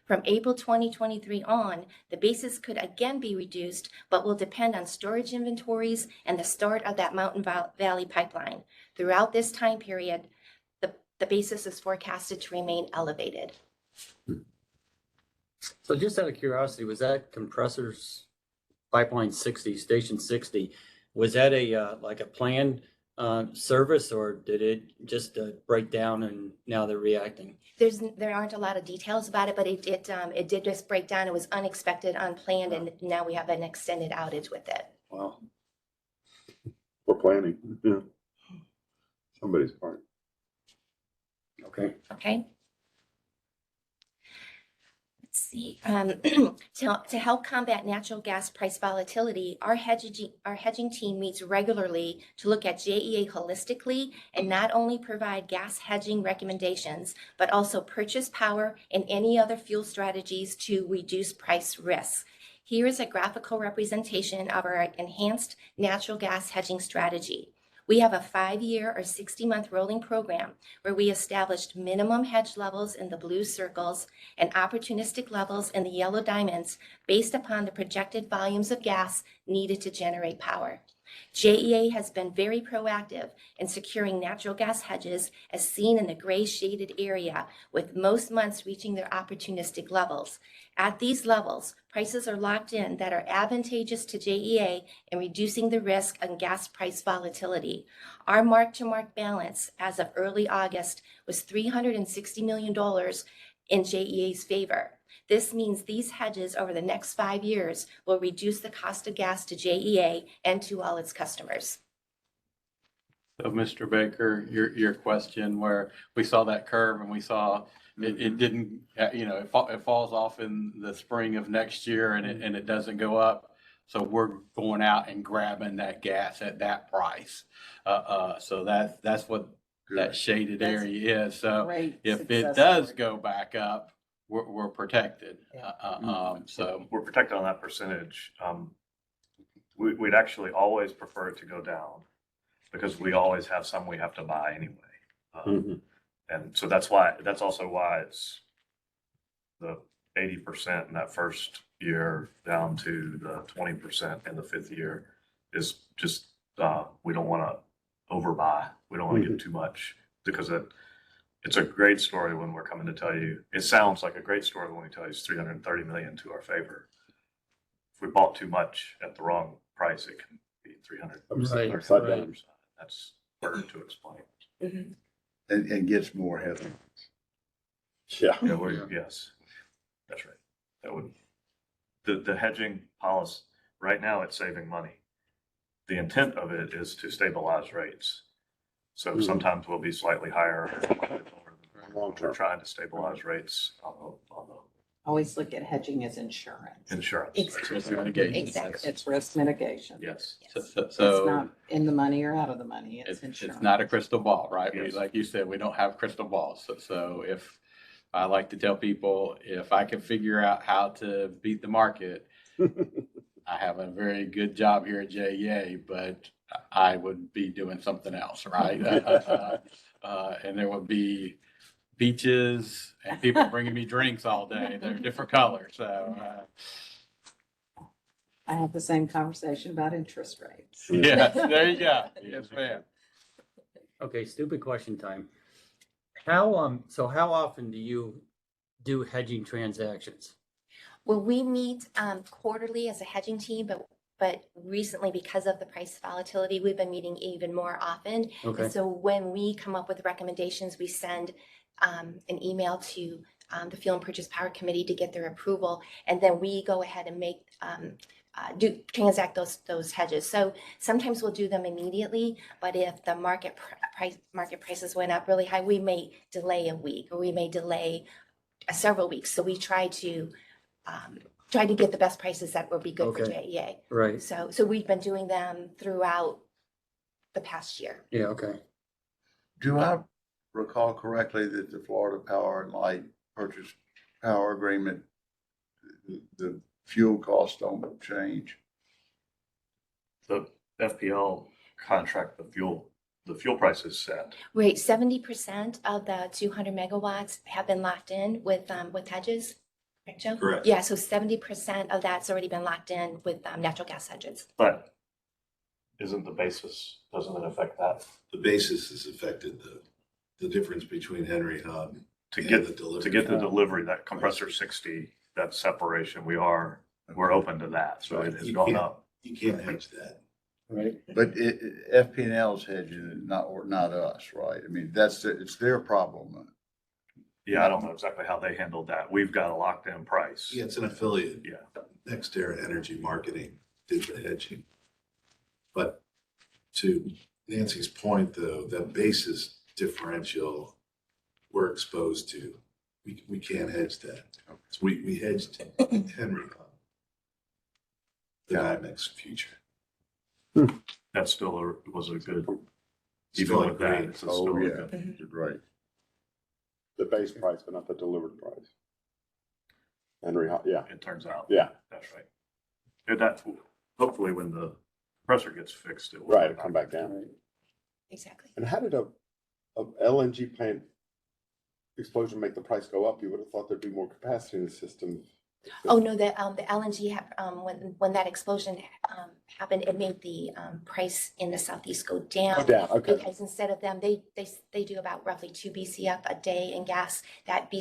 Speaker 12: From April 2023 on, the basis could again be reduced, but will depend on storage inventories and the start of that Mountain Valley Pipeline. Throughout this time period, the basis is forecasted to remain elevated.
Speaker 2: So just out of curiosity, was that compressors pipeline 60, station 60, was that a like a planned service, or did it just break down and now they're reacting?
Speaker 12: There aren't a lot of details about it, but it did just break down. It was unexpected, unplanned, and now we have an extended outage with it.
Speaker 2: Wow.
Speaker 7: For planning, yeah. Somebody's part.
Speaker 2: Okay.
Speaker 12: Okay. Let's see. To help combat natural gas price volatility, our hedging team meets regularly to look at JEA holistically and not only provide gas hedging recommendations, but also purchase power and any other fuel strategies to reduce price risks. Here is a graphical representation of our enhanced natural gas hedging strategy. We have a 5-year or 60-month rolling program where we established minimum hedge levels in the blue circles and opportunistic levels in the yellow diamonds based upon the projected volumes of gas needed to generate power. JEA has been very proactive in securing natural gas hedges as seen in the gray shaded area, with most months reaching their opportunistic levels. At these levels, prices are locked in that are advantageous to JEA in reducing the risk on gas price volatility. Our mark-to-market balance as of early August was $360 million in JEA's favor. This means these hedges over the next 5 years will reduce the cost of gas to JEA and to all its customers.
Speaker 13: So, Mr. Baker, your question where we saw that curve and we saw it didn't, it falls off in the spring of next year and it doesn't go up. So we're going out and grabbing that gas at that price. So that's what that shaded area is. So if it does go back up, we're protected. So
Speaker 9: we're protected on that percentage. We'd actually always prefer it to go down because we always have some we have to buy anyway. And so that's also why it's the 80% in that first year down to the 20% in the 5th year is just, we don't want to overbuy. We don't want to get too much because it's a great story when we're coming to tell you. It sounds like a great story when we tell you it's $330 million to our favor. If we bought too much at the wrong price, it can be 300.
Speaker 2: Right.
Speaker 9: That's harder to explain.
Speaker 11: And gets more heavy.
Speaker 7: Yeah.
Speaker 9: Yes, that's right. That would, the hedging policy, right now it's saving money. The intent of it is to stabilize rates. So sometimes we'll be slightly higher.
Speaker 7: Long term.
Speaker 9: We're trying to stabilize rates on the
Speaker 4: Always look at hedging as insurance.
Speaker 9: insurance.
Speaker 12: Exactly.
Speaker 13: Risk mitigation.
Speaker 12: Exactly.
Speaker 4: It's risk mitigation.
Speaker 9: Yes.
Speaker 4: It's not in the money or out of the money. It's insurance.
Speaker 13: It's not a crystal ball, right? We,
Speaker 9: Yes.
Speaker 13: like you said, we don't have crystal balls. So if I like to tell people, if I can figure out how to beat the market, I have a very good job here at JEA, but I would be doing something else, right? And there would be beaches and people bringing me drinks all day. They're different colors. So,
Speaker 4: I have the same conversation about interest rates.
Speaker 13: yes, there you go. Yes, ma'am.
Speaker 2: Okay, stupid question time. How often do you do hedging transactions?
Speaker 12: Well, we meet quarterly as a hedging team, but recently, because of the price volatility, we've been meeting even more often.
Speaker 2: Okay.
Speaker 12: And so when we come up with recommendations, we send an email to the Fuel and Purchase Power Committee to get their approval, and then we go ahead and make transact those hedges. So sometimes we'll do them immediately, but if the market prices went up really high, we may delay a week, or we may delay several weeks. So we try to get the best prices that will be good for JEA.
Speaker 2: Right.
Speaker 12: So we've been doing them throughout the past year.
Speaker 2: Yeah, okay.
Speaker 11: Do I recall correctly that the Florida Power and Light Purchase Power Agreement, the fuel costs don't change?
Speaker 9: The FPL contract, the fuel price is set.
Speaker 12: Right, 70% of the 200 megawatts have been locked in with hedges. Correct, Joe?
Speaker 9: Correct.
Speaker 12: Yeah, so 70% of that's already been locked in with natural gas hedges.
Speaker 9: But isn't the basis, doesn't it affect that?
Speaker 14: The basis is affected, the difference between Henry Hub
Speaker 9: To
Speaker 14: and
Speaker 9: get
Speaker 14: the delivery.
Speaker 9: to get the delivery, that compressor 60, that separation, we're open to that. So it has gone up.
Speaker 14: You can't hedge that.
Speaker 2: Right.
Speaker 11: But FP&L's hedging it, not us, right? I mean, it's their problem.
Speaker 9: Yeah, I don't know exactly how they handled that. We've got a locked in price.
Speaker 14: Yeah, it's an affiliate.
Speaker 9: Yeah.
Speaker 14: NextEra Energy Marketing did the hedging. But to Nancy's point, though, that basis differential we're exposed to, we can't hedge that. So we hedged Henry Hub, the NYMEX future.
Speaker 9: That still was a good,
Speaker 14: Still
Speaker 9: even with that,
Speaker 14: great.
Speaker 9: it's still a good.
Speaker 11: You're right.
Speaker 7: The base price, but not the delivered price. Henry Hub, yeah.
Speaker 9: It turns out.
Speaker 7: Yeah.
Speaker 9: That's right. And that, hopefully when the compressor gets fixed, it will.
Speaker 7: Right, it'll come back down.
Speaker 12: Exactly.
Speaker 7: And how did a LNG plant explosion make the price go up? You would have thought there'd be more capacity in the system.
Speaker 12: Oh, no, the LNG, when that explosion happened, it made the price in the Southeast go down.
Speaker 7: Oh, down, okay.
Speaker 12: Because instead of them, they do about roughly 2 BCF a day in gas. That 2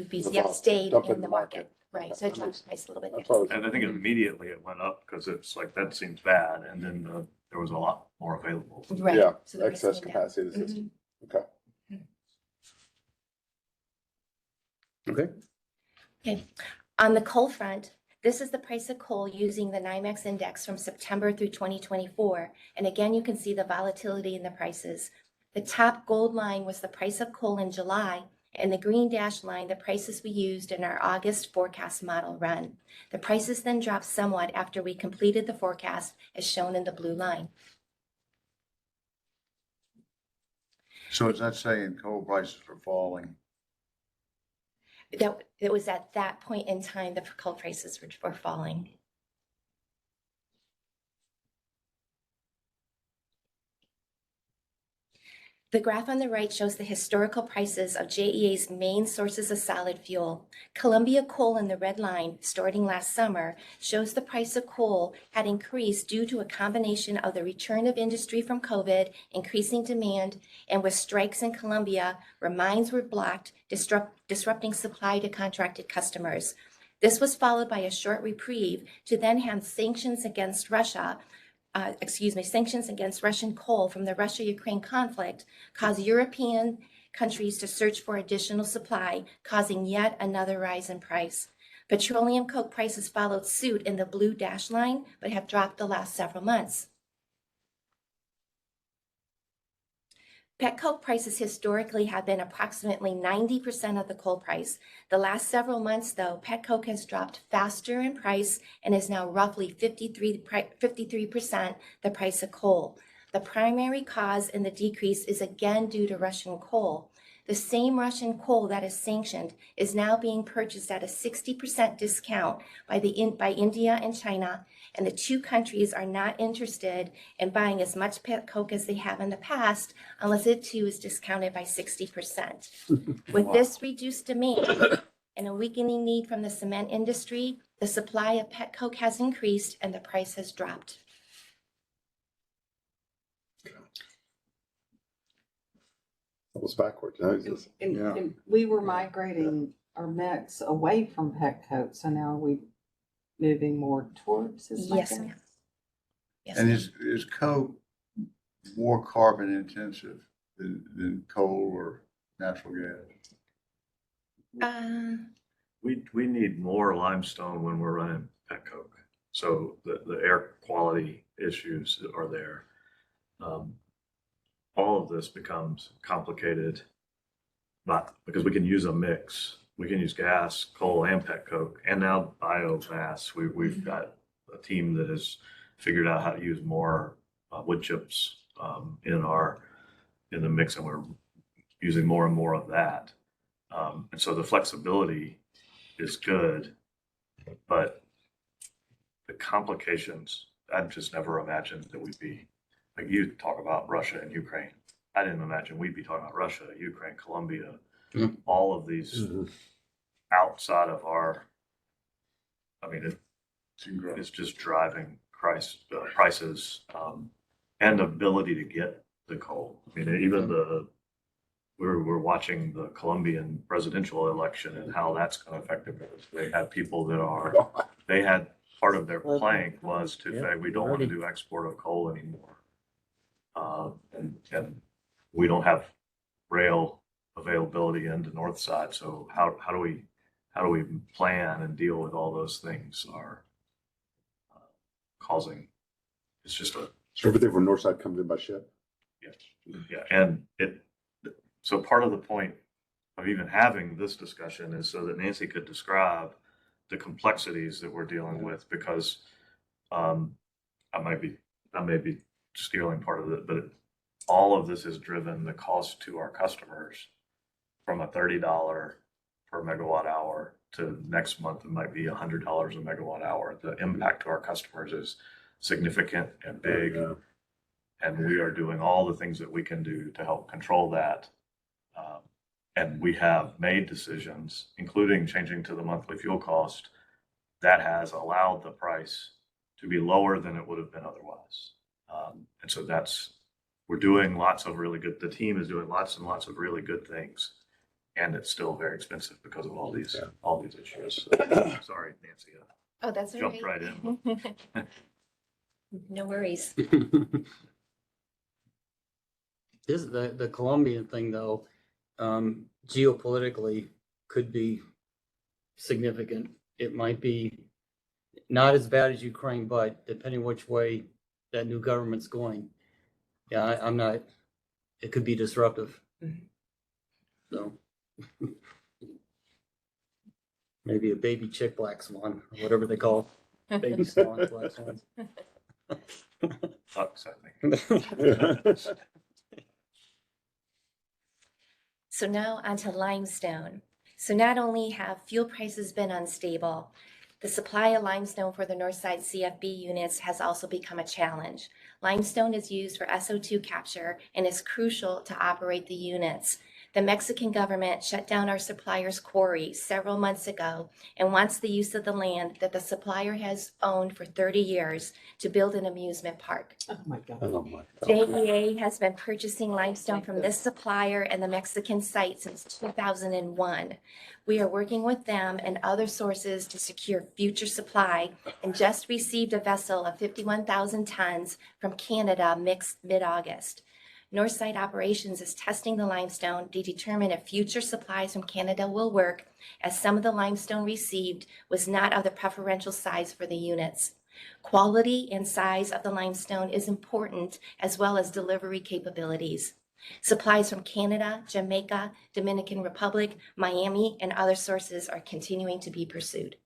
Speaker 12: BCF stayed in the market. Right, so it dropped the price a little bit.
Speaker 9: And I think immediately it went up because it's like, that seems bad. And then there was a lot more available.
Speaker 12: Right.
Speaker 7: Yeah,
Speaker 12: So the price
Speaker 7: excess
Speaker 12: came down.
Speaker 7: capacity in the system. Okay.
Speaker 2: Okay.
Speaker 12: Okay. On the coal front, this is the price of coal using the NYMEX index from September through 2024. And again, you can see the volatility in the prices. The top gold line was the price of coal in July, and the green dashed line, the prices we used in our August forecast model run. The prices then dropped somewhat after we completed the forecast, as shown in the blue line.
Speaker 11: So is that saying coal prices are falling?
Speaker 12: It was at that point in time the coal prices were falling. The graph on the right shows the historical prices of JEA's main sources of solid fuel. Columbia coal in the red line, starting last summer, shows the price of coal had increased due to a combination of the return of industry from COVID, increasing demand, and with strikes in Columbia where mines were blocked, disrupting supply to contracted customers. This was followed by a short reprieve to then have sanctions against Russian coal from the Russia-Ukraine conflict cause European countries to search for additional supply, causing yet another rise in price. Petroleum coke prices followed suit in the blue dashed line, but have dropped the last several months. Pet coke prices historically have been approximately 90% of the coal price. The last several months, though, pet coke has dropped faster in price and is now roughly 53% the price of coal. The primary cause in the decrease is again due to Russian coal. The same Russian coal that is sanctioned is now being purchased at a 60% discount by India and China, and the two countries are not interested in buying as much pet coke as they have in the past unless it too is discounted by 60%. With this reduced demand and a weakening need from the cement industry, the supply of pet coke has increased and the price has dropped.
Speaker 7: Almost backwards. Huh?
Speaker 4: And we were migrating our mix away from pet coke, so now are we moving more towards this?
Speaker 12: Yes, ma'am. Yes,
Speaker 11: And
Speaker 12: ma'am.
Speaker 11: is coke more carbon intensive than coal or natural gas?
Speaker 9: We need more limestone when we're running pet coke. So the air quality issues are there. All of this becomes complicated, but because we can use a mix, we can use gas, coal, and pet coke, and now biomass. We've got a team that has figured out how to use more wood chips in the mix, and we're using more and more of that. And so the flexibility is good, but the complications, I'd just never imagined that we'd be, like you talk about Russia and Ukraine. I didn't imagine we'd be talking about Russia, Ukraine, Colombia, all of these outside of our, I mean, it's just driving prices and ability to get the coal. I mean, even we're watching the Colombian presidential election and how that's going to affect it. They have people that they had part of their plank was to say, we don't want to do export of coal anymore. And we don't have rail availability into north side. So how do we plan and deal with all those things are causing, it's just a.
Speaker 7: So everything from north side comes in by ship?
Speaker 9: Yeah. And so part of the point of even having this discussion is so that Nancy could describe the complexities that we're dealing with, because I may be stealing part of it, but all of this has driven the cost to our customers from a $30 per megawatt hour to next month it might be $100 a megawatt hour. The impact to our customers is significant and big, and we are doing all the things that we can do to help control that. And we have made decisions, including changing to the monthly fuel cost, that has allowed the price to be lower than it would have been otherwise. And so we're doing lots of really good, the team is doing lots and lots of really good things. And it's still very expensive because of all these issues. Sorry, Nancy.
Speaker 12: Oh, that's all
Speaker 9: jumped right in.
Speaker 12: No worries.
Speaker 2: This is the Colombian thing, though, geopolitically could be significant. It might be not as bad as Ukraine, but depending which way that new government's going, I'm not, it could be disruptive. So maybe a baby chick black swan, or whatever they call it. Baby swans, black swans.
Speaker 9: Sucks, I think.
Speaker 12: So now onto limestone. So not only have fuel prices been unstable, the supply of limestone for the Northside CFB units has also become a challenge. Limestone is used for SO2 capture and is crucial to operate the units. The Mexican government shut down our supplier's quarry several months ago and wants the use of the land that the supplier has owned for 30 years to build an amusement park.
Speaker 4: Oh my God.
Speaker 7: Oh my God.
Speaker 12: JEA has been purchasing limestone from this supplier and the Mexican site since 2001. We are working with them and other sources to secure future supply and just received a vessel of 51,000 tons from Canada mid-August. Northside Operations is testing the limestone to determine if future supplies from Canada will work, as some of the limestone received was not of the preferential size for the units. Quality and size of the limestone is important, as well as delivery capabilities. Supplies from Canada, Jamaica, Dominican Republic, Miami, and other sources are continuing to be pursued.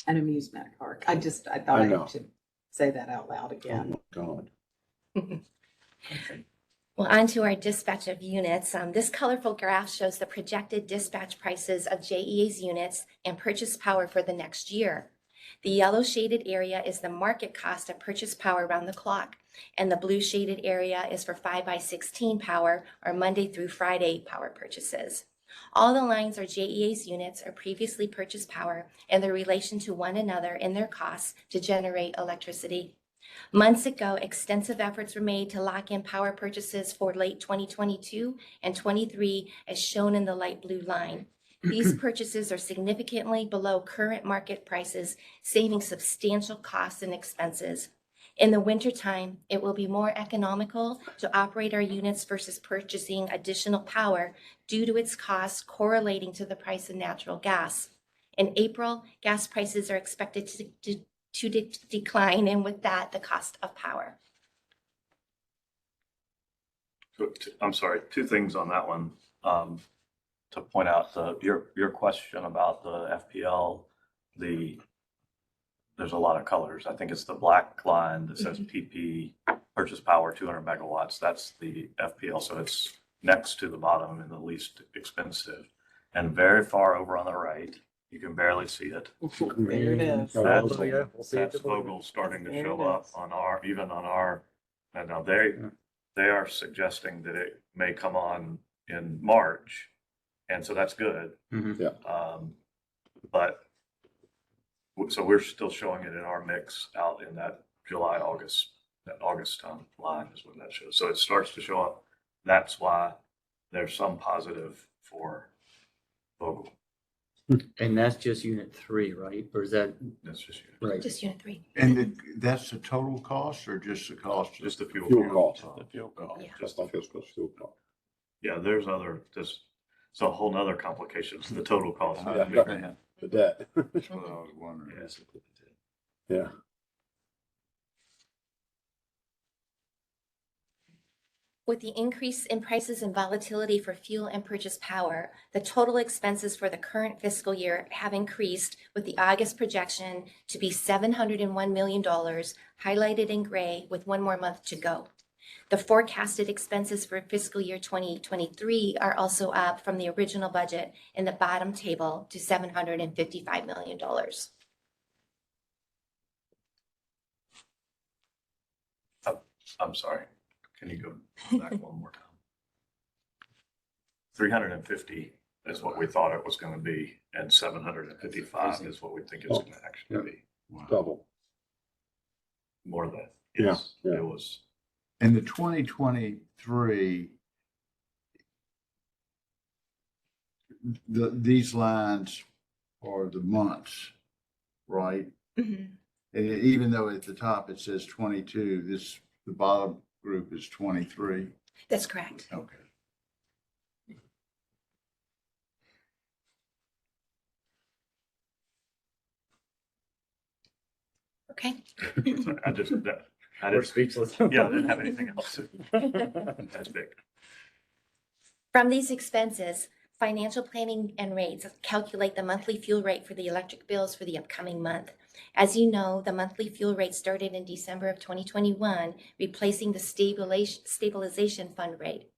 Speaker 4: An amusement park. I thought I should say that out loud again.
Speaker 7: Oh, my God.
Speaker 12: Well, on to our dispatch of units. This colorful graph shows the projected dispatch prices of JEA's units and purchase power for the next year. The yellow shaded area is the market cost of purchase power around the clock, and the blue shaded area is for 5x16 power or Monday through Friday power purchases. All the lines are JEA's units or previously purchased power and their relation to one another in their costs to generate electricity. Months ago, extensive efforts were made to lock in power purchases for late 2022 and 23, as shown in the light blue line. These purchases are significantly below current market prices, saving substantial costs and expenses. In the wintertime, it will be more economical to operate our units versus purchasing additional power due to its costs correlating to the price of natural gas. In April, gas prices are expected to decline, and with that, the cost of power.
Speaker 9: I'm sorry, two things on that one. To point out your question about the FPL, there's a lot of colors. I think it's the black line that says PP purchase power 200 megawatts. That's the FPL. So it's next to the bottom and the least expensive. And very far over on the right, you can barely see it.
Speaker 4: There it is.
Speaker 9: That's Vogel starting to show up on our, and now they are suggesting that it may come on in March. And so that's good. But so we're still showing it in our mix out in that July, August, that August line is when that shows. So it starts to show up. That's why there's some positive for Vogel.
Speaker 2: And that's just unit 3, right? Or is that?
Speaker 9: That's just unit.
Speaker 2: Right.
Speaker 12: Just unit 3.
Speaker 11: And that's the total cost or just the cost?
Speaker 9: Just the fuel
Speaker 7: cost.
Speaker 9: The fuel cost.
Speaker 12: Yeah.
Speaker 7: Just like it's supposed to cost.
Speaker 9: Yeah, there's it's a whole nother complication. The total cost.
Speaker 7: Yeah. The debt.
Speaker 11: That's what I was wondering.
Speaker 7: Yeah.
Speaker 12: With the increase in prices and volatility for fuel and purchase power, the total expenses for the current fiscal year have increased, with the August projection to be $701 million, highlighted in gray with one more month to go. The forecasted expenses for fiscal year 2023 are also up from the original budget in the bottom table to $755 million.
Speaker 9: I'm sorry. Can you go back one more time? 350 is what we thought it was going to be, and 755 is what we think it's going to actually be.
Speaker 11: Wow.
Speaker 7: Double.
Speaker 9: More than that.
Speaker 7: Yeah.
Speaker 9: It was.
Speaker 11: In the 2023, these lines are the months, right?
Speaker 12: Mm-hmm.
Speaker 11: And even though at the top it says 22, the bottom group is 23.
Speaker 12: That's correct.
Speaker 11: Okay.
Speaker 12: Okay.
Speaker 2: We're speechless.
Speaker 9: Yeah, I didn't have anything else. That's big.
Speaker 12: From these expenses, financial planning and rates calculate the monthly fuel rate for the electric bills for the upcoming month. As you know, the monthly fuel rate started in December of 2021, replacing the stabilization fund rate.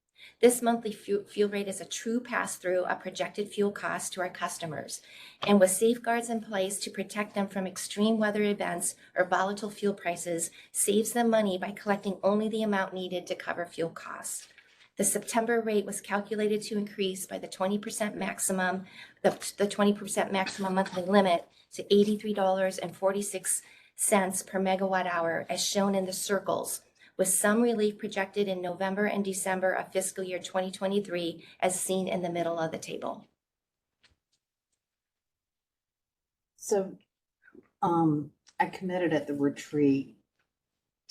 Speaker 12: This monthly fuel rate is a true pass-through of projected fuel costs to our customers, and with safeguards in place to protect them from extreme weather events or volatile fuel prices, saves them money by collecting only the amount needed to cover fuel costs. The September rate was calculated to increase by the 20% maximum, the 20% maximum monthly limit to $83.46 per megawatt hour, as shown in the circles, with some relief projected in November and December of fiscal year 2023, as seen in the middle of the table.
Speaker 4: So I committed at the retreat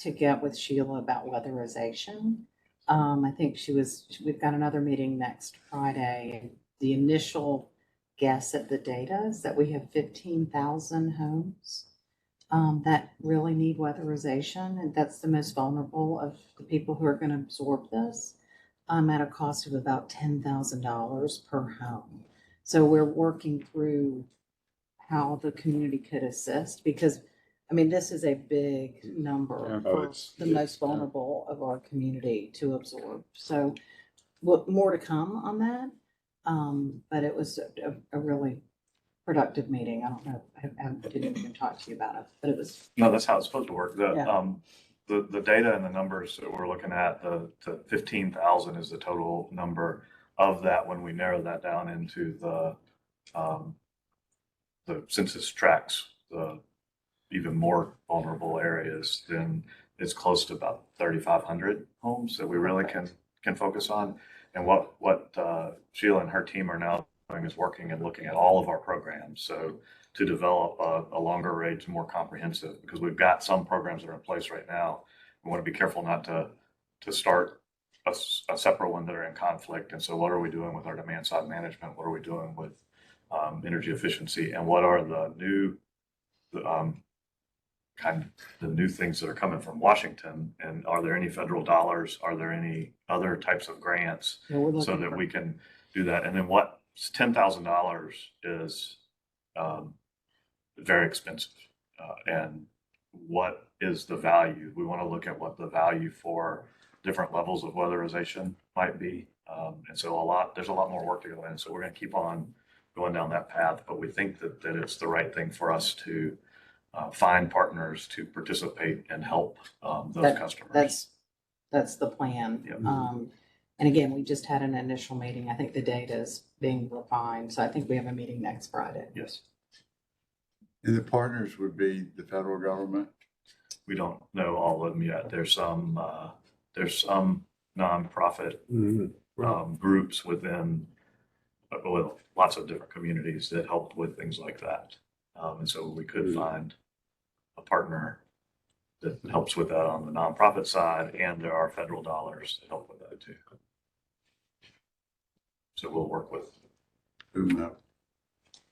Speaker 4: to get with Sheila about weatherization. I think we've got another meeting next Friday. The initial guess at the data is that we have 15,000 homes that really need weatherization, and that's the most vulnerable of the people who are going to absorb this at a cost of about $10,000 per home. So we're working through how the community could assist, because I mean, this is a big number for the most vulnerable of our community to absorb. So more to come on that. But it was a really productive meeting. I don't know, I didn't even talk to you about it, but it was.
Speaker 9: No, that's how it's supposed to work.
Speaker 4: Yeah.
Speaker 9: The data and the numbers that we're looking at, the 15,000 is the total number of that when we narrow that down into the census tracts, the even more vulnerable areas, then it's close to about 3,500 homes that we really can focus on. And what Sheila and her team are now doing is working and looking at all of our programs. So to develop a longer range, more comprehensive, because we've got some programs that are in place right now. We want to be careful not to start a separate one that are in conflict. And so what are we doing with our demand side management? What are we doing with energy efficiency? And what are the new the new things that are coming from Washington? And are there any federal dollars? Are there any other types of grants so that we can do that? And then what $10,000 is very expensive. And what is the value? We want to look at what the value for different levels of weatherization might be. And so there's a lot more work to go in. So we're going to keep on going down that path, but we think that it's the right thing for us to find partners to participate and help those customers.
Speaker 4: That's the plan.
Speaker 9: Yep.
Speaker 4: And again, we just had an initial meeting. I think the data is being refined. So I think we have a meeting next Friday.
Speaker 9: Yes.
Speaker 11: And the partners would be the federal government?
Speaker 9: We don't know all of them yet. There's some nonprofit groups within lots of different communities that help with things like that. And so we could find a partner that helps with that on the nonprofit side, and there are federal dollars that help with that too. So we'll work with
Speaker 11: whomever.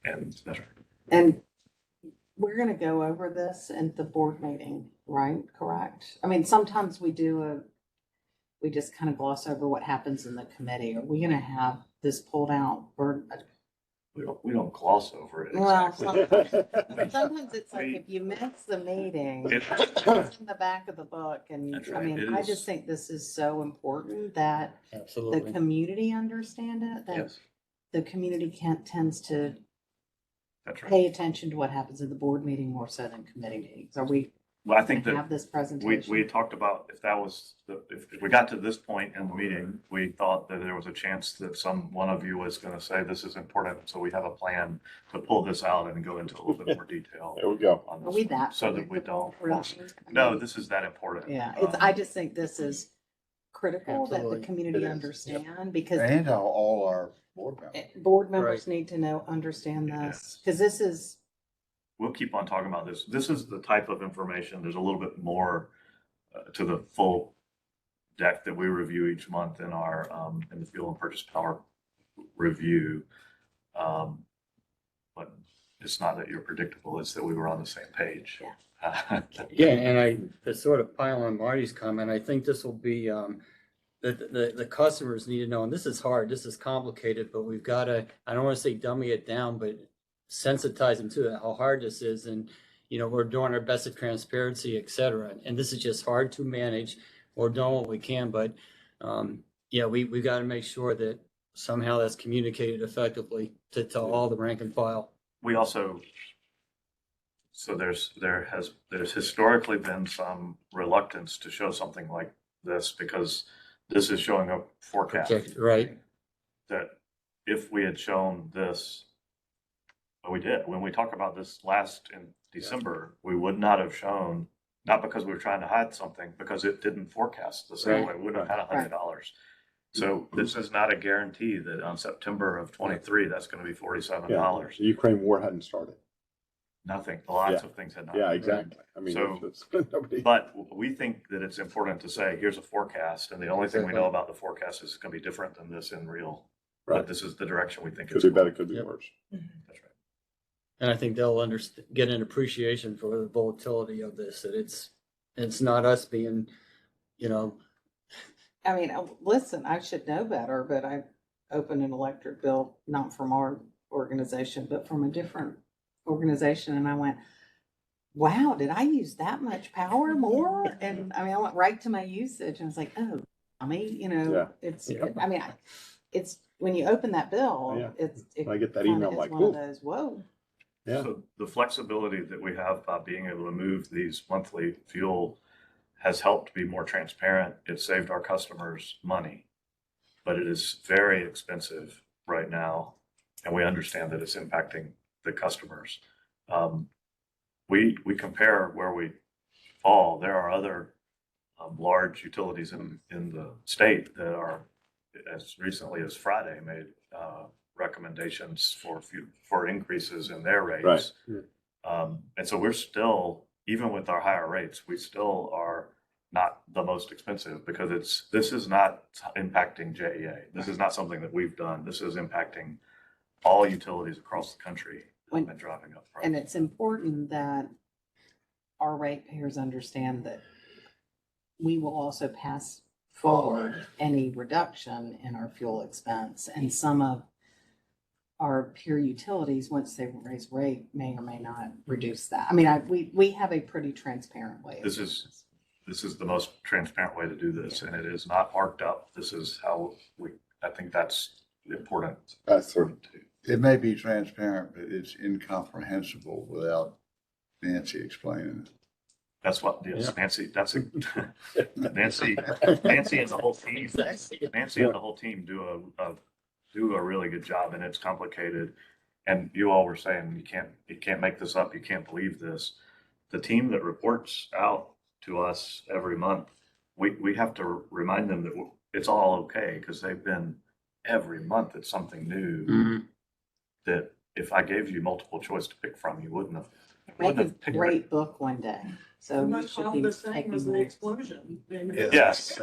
Speaker 9: And that's right.
Speaker 4: And we're going to go over this in the board meeting, right? Correct. I mean, sometimes we just kind of gloss over what happens in the committee. Are we going to have this pulled out for?
Speaker 9: We don't gloss over it.
Speaker 4: Exactly. Well, sometimes it's like if you miss the meeting, it's in the back of the book. And
Speaker 9: right.
Speaker 4: I mean, I just think this is so important that
Speaker 2: Absolutely.
Speaker 4: the community understand it, that the community tends to pay attention to what happens in the board meeting more so than committee meetings. Are we?
Speaker 9: Well, I think that
Speaker 4: have this presentation.
Speaker 9: we talked about if we got to this point in the meeting, we thought that there was a chance that one of you was going to say this is important. So we have a plan to pull this out and go into a little bit more detail.
Speaker 7: There we go.
Speaker 4: Are we that?
Speaker 9: So that we don't.
Speaker 4: Really?
Speaker 9: No, this is that important.
Speaker 4: Yeah, I just think this is critical that the community understand because
Speaker 11: And all our
Speaker 4: board members need to understand this because this is.
Speaker 9: We'll keep on talking about this. This is the type of information. There's a little bit more to the full deck that we review each month in our in the fuel and purchase power review. But it's not that you're predictable. It's that we were on the same page.
Speaker 2: Yeah, and to sort of pile on Marty's comment, I think this will be the customers need to know, and this is hard, this is complicated, but we've got to, I don't want to say dummy it down, but sensitize them to how hard this is. And, we're doing our best at transparency, et cetera. And this is just hard to manage. We're doing what we can, but we got to make sure that somehow that's communicated effectively to all the rank and file.
Speaker 9: We also, so there's historically been some reluctance to show something like this because this is showing a forecast.
Speaker 2: Right.
Speaker 9: That if we had shown this, we did. When we talked about this last in December, we would not have shown, not because we were trying to hide something, because it didn't forecast the same way. We wouldn't have had $100. So this is not a guarantee that on September of 23, that's going to be $47.
Speaker 7: The Ukraine war hadn't started.
Speaker 9: nothing, lots
Speaker 7: Yeah.
Speaker 9: of things had not.
Speaker 7: Yeah,
Speaker 9: been
Speaker 7: exactly. I mean,
Speaker 9: So-
Speaker 7: nobody.
Speaker 9: But we think that it's important to say, here's a forecast, and the only thing we know about the forecast is it's gonna be different than this in real. But
Speaker 7: Right.
Speaker 9: this is the direction we think
Speaker 7: Could
Speaker 9: it's
Speaker 7: be better,
Speaker 9: going.
Speaker 7: could be
Speaker 2: Yep.
Speaker 7: worse.
Speaker 9: That's right.
Speaker 2: And I think they'll get an appreciation for the volatility of this, that it's not us being, you know,
Speaker 4: I mean, listen, I should know better, but I opened an electric bill, not from our organization, but from a different organization. And I went, wow, did I use that much power more? And I mean, I went right to my usage and I was like, oh, I mean, you know,
Speaker 7: Yeah.
Speaker 4: it's,
Speaker 2: Yeah.
Speaker 4: I mean, it's, when you open that bill,
Speaker 7: Yeah.
Speaker 4: it
Speaker 7: I get that
Speaker 4: kinda
Speaker 7: email
Speaker 4: is
Speaker 7: like,
Speaker 4: one of
Speaker 7: "Ooh."
Speaker 4: those, whoa.
Speaker 7: Yeah.
Speaker 9: So the flexibility that we have by being able to move these monthly fuel has helped be more transparent. It saved our customers money, but it is very expensive right now. And we understand that it's impacting the customers. We compare where we fall. There are other large utilities in the state that are, as recently as Friday, made recommendations for increases in their rates.
Speaker 7: Right.
Speaker 9: And so we're still, even with our higher rates, we still are not the most expensive because this is not impacting JEA. This is not something that we've done. This is impacting all utilities across the country and driving up prices.
Speaker 4: And it's important that our ratepayers understand that we will also pass forward any reduction in our fuel expense. And some of our peer utilities, once they raise rate, may or may not reduce that. I mean, we have a pretty transparent way.
Speaker 9: This is the most transparent way to do this, and it is not marked up. This is how I think that's important.
Speaker 7: That's sort of.
Speaker 11: It may be transparent, but it's incomprehensible without Nancy explaining it.
Speaker 9: That's what, yes, Nancy, Nancy and the whole team, Nancy and the whole team do a really good job, and it's complicated. And you all were saying, you can't make this up. You can't believe this. The team that reports out to us every month, we have to remind them that it's all okay, because they've been every month it's something new that if I gave you multiple choice to pick from, you wouldn't have.
Speaker 4: Make a great book one day. So you should be taking the explosion.
Speaker 9: Yes.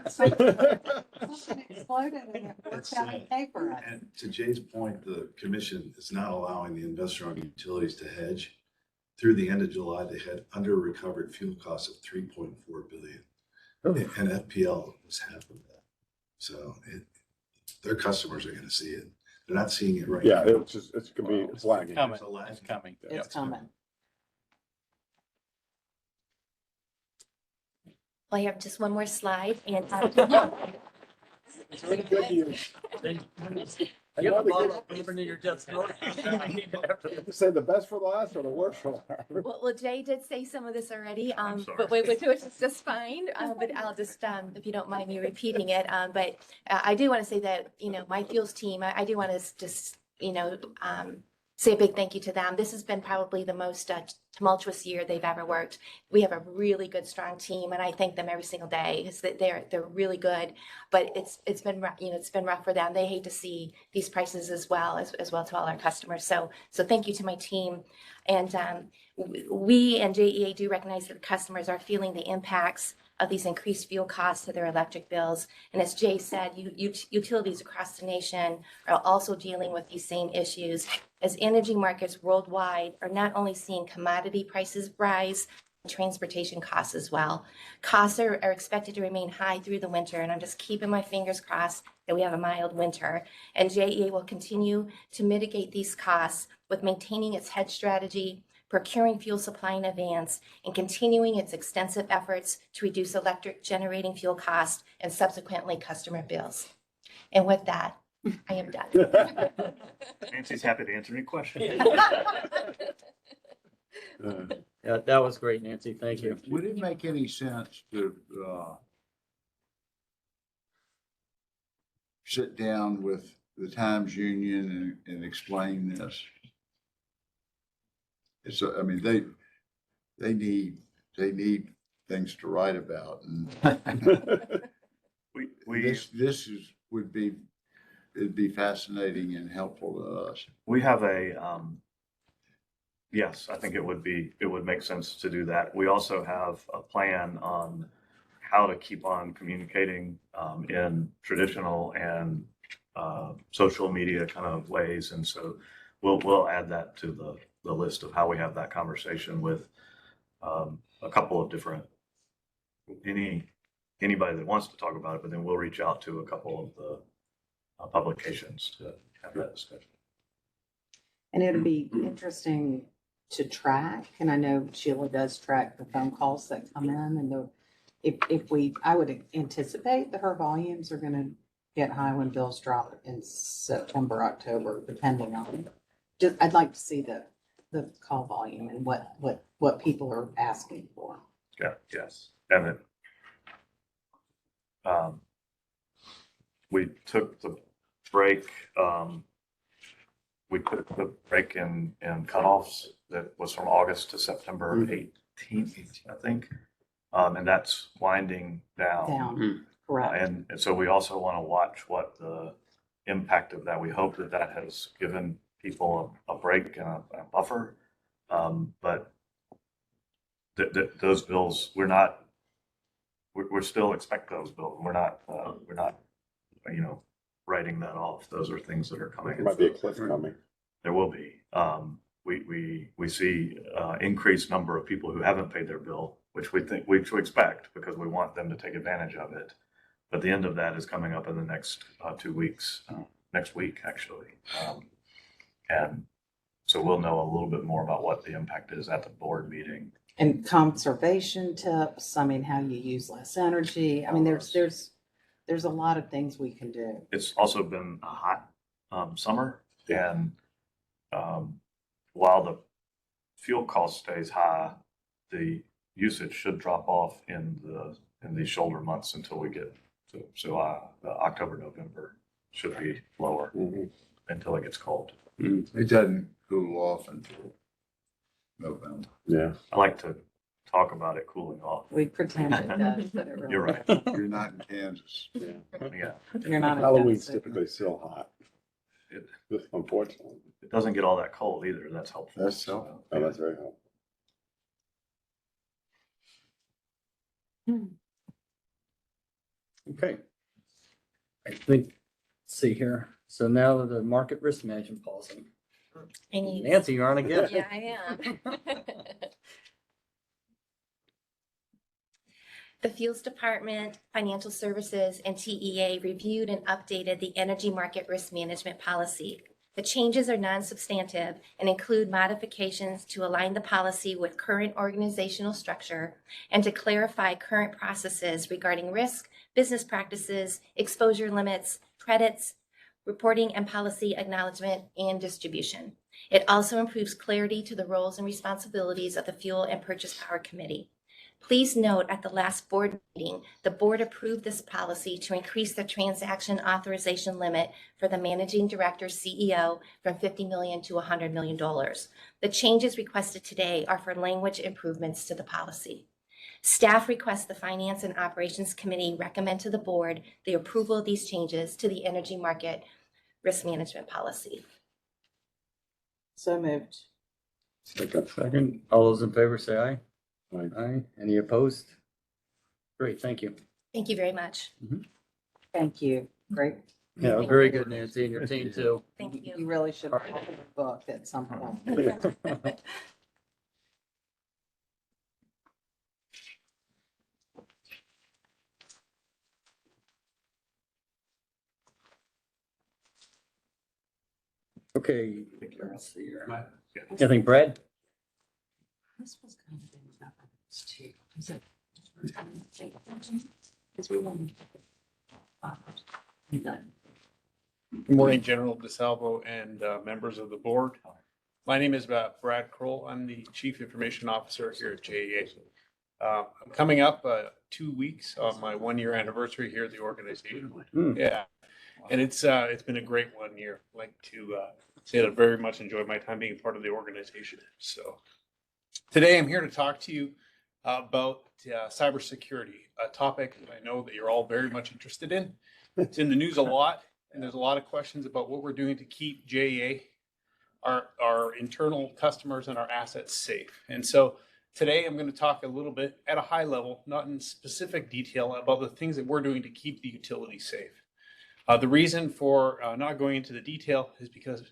Speaker 4: Something exploded and it worked out okay for us.
Speaker 14: And to Jay's point, the commission is not allowing the investor-owned utilities to hedge. Through the end of July, they had under-recovered fuel costs of $3.4 billion. And FPL was half of that. So their customers are going to see it. They're not seeing it right now.
Speaker 7: Yeah, it's lagging.
Speaker 13: It's coming.
Speaker 4: It's coming.
Speaker 12: Well, I have just one more slide and
Speaker 2: I got a bottle of bourbon in your desk drawer.
Speaker 7: Say the best for the last or the worst for last?
Speaker 12: well, Jay did say some of this already,
Speaker 9: I'm sorry.
Speaker 12: but which is just fine. But I'll just, if you don't mind me repeating it, but I do want to say that, my fuels team, I do want to just, say a big thank you to them. This has been probably the most tumultuous year they've ever worked. We have a really good, strong team, and I thank them every single day because they're really good. But it's been rough for them. They hate to see these prices as well to all our customers. So thank you to my team, and we and JEA do recognize that the customers are feeling the impacts of these increased fuel costs to their electric bills. And as Jay said, utilities across the nation are also dealing with these same issues, as energy markets worldwide are not only seeing commodity prices rise, transportation costs as well. Costs are expected to remain high through the winter, and I'm just keeping my fingers crossed that we have a mild winter. And JEA will continue to mitigate these costs with maintaining its hedge strategy, procuring fuel supply in advance, and continuing its extensive efforts to reduce electric generating fuel costs and subsequently customer bills. And with that, I am done.
Speaker 9: Nancy's happy to answer any questions.
Speaker 2: Yeah, that was great, Nancy. Thank you.
Speaker 11: Would it make any sense to sit down with the Times Union and explain this? I mean, they need things to write about, and it'd be fascinating and helpful to us.
Speaker 9: We have a Yes, I think it would make sense to do that. We also have a plan on how to keep on communicating in traditional and social media kind of ways. And so we'll add that to the list of how we have that conversation with a couple of different, anybody that wants to talk about it, but then we'll reach out to a couple of the publications to have that discussion.
Speaker 4: And it'll be interesting to track, and I know Sheila does track the phone calls that come in, and I would anticipate that her volumes are gonna get high when bills drop in September, October, depending on. I'd like to see the call volume and what people are asking for.
Speaker 9: Yeah, yes. And then we took the break, in cutoffs that was from August to September 18th, I think. And that's winding down.
Speaker 4: Correct.
Speaker 9: And so we also want to watch what the impact of that. We hope that has given people a break and a buffer. But those bills, we're still expect those bills. We're not, writing that off. Those are things that are coming.
Speaker 7: There might be a cliff coming.
Speaker 9: There will be. We see increased number of people who haven't paid their bill, which we expect because we want them to take advantage of it. But the end of that is coming up in the next 2 weeks, next week actually. And so we'll know a little bit more about what the impact is at the board meeting.
Speaker 4: And conservation tips, I mean, how you use less energy. I mean, there's a lot of things we can do.
Speaker 9: It's also been a hot summer, and while the fuel cost stays high, the usage should drop off in the shoulder months until we get to October, November should be lower until it gets cold.
Speaker 11: It doesn't cool off until November.
Speaker 7: Yeah.
Speaker 9: I like to talk about it cooling off.
Speaker 4: We pretend it does, but it really.
Speaker 9: You're right.
Speaker 11: You're not in Kansas.
Speaker 9: Yeah.
Speaker 4: You're not. in
Speaker 7: Halloween's
Speaker 4: Tennessee.
Speaker 7: typically still hot. Unfortunately.
Speaker 9: It doesn't get all that cold either. That's helpful.
Speaker 11: That's so.
Speaker 7: Oh, that's very helpful.
Speaker 2: Okay. I think, let's see here. So now the market risk management policy. Nancy, you're on again.
Speaker 12: Yeah, I am. The Fuels Department, Financial Services, and TEA reviewed and updated the energy market risk management policy. The changes are non-substantive and include modifications to align the policy with current organizational structure and to clarify current processes regarding risk, business practices, exposure limits, credits, reporting and policy acknowledgement, and distribution. It also improves clarity to the roles and responsibilities of the Fuel and Purchase Power Committee. Please note at the last board meeting, the board approved this policy to increase the transaction authorization limit for the managing director CEO from $50 million to $100 million. The changes requested today are for language improvements to the policy. Staff requests the Finance and Operations Committee recommend to the board the approval of these changes to the energy market risk management policy.
Speaker 4: So moved.
Speaker 2: Second. All those in favor say aye.
Speaker 7: Aye.
Speaker 2: Aye. Any opposed? Great, thank you.
Speaker 12: Thank you very much.
Speaker 4: Thank you. Great.
Speaker 2: Yeah, very good, Nancy, and your team too.
Speaker 12: Thank you.
Speaker 4: You really should have a book at some point.
Speaker 2: Okay, let's see here. I think Brad?
Speaker 4: This was kind of in governance too. Is it? Because we want.
Speaker 15: Good morning, General DeSalvo and members of the board. My name is Brad Kroll. I'm the Chief Information Officer here at JEA. I'm coming up 2 weeks on my 1-year anniversary here at the organization. Yeah, and it's been a great 1 year. I'd like to say that I very much enjoyed my time being part of the organization. So today I'm here to talk to you about cybersecurity, a topic I know that you're all very much interested in. It's in the news a lot, and there's a lot of questions about what we're doing to keep JEA our internal customers and our assets safe. And so today I'm going to talk a little bit at a high level, not in specific detail, about the things that we're doing to keep the utility safe. The reason for not going into the detail is because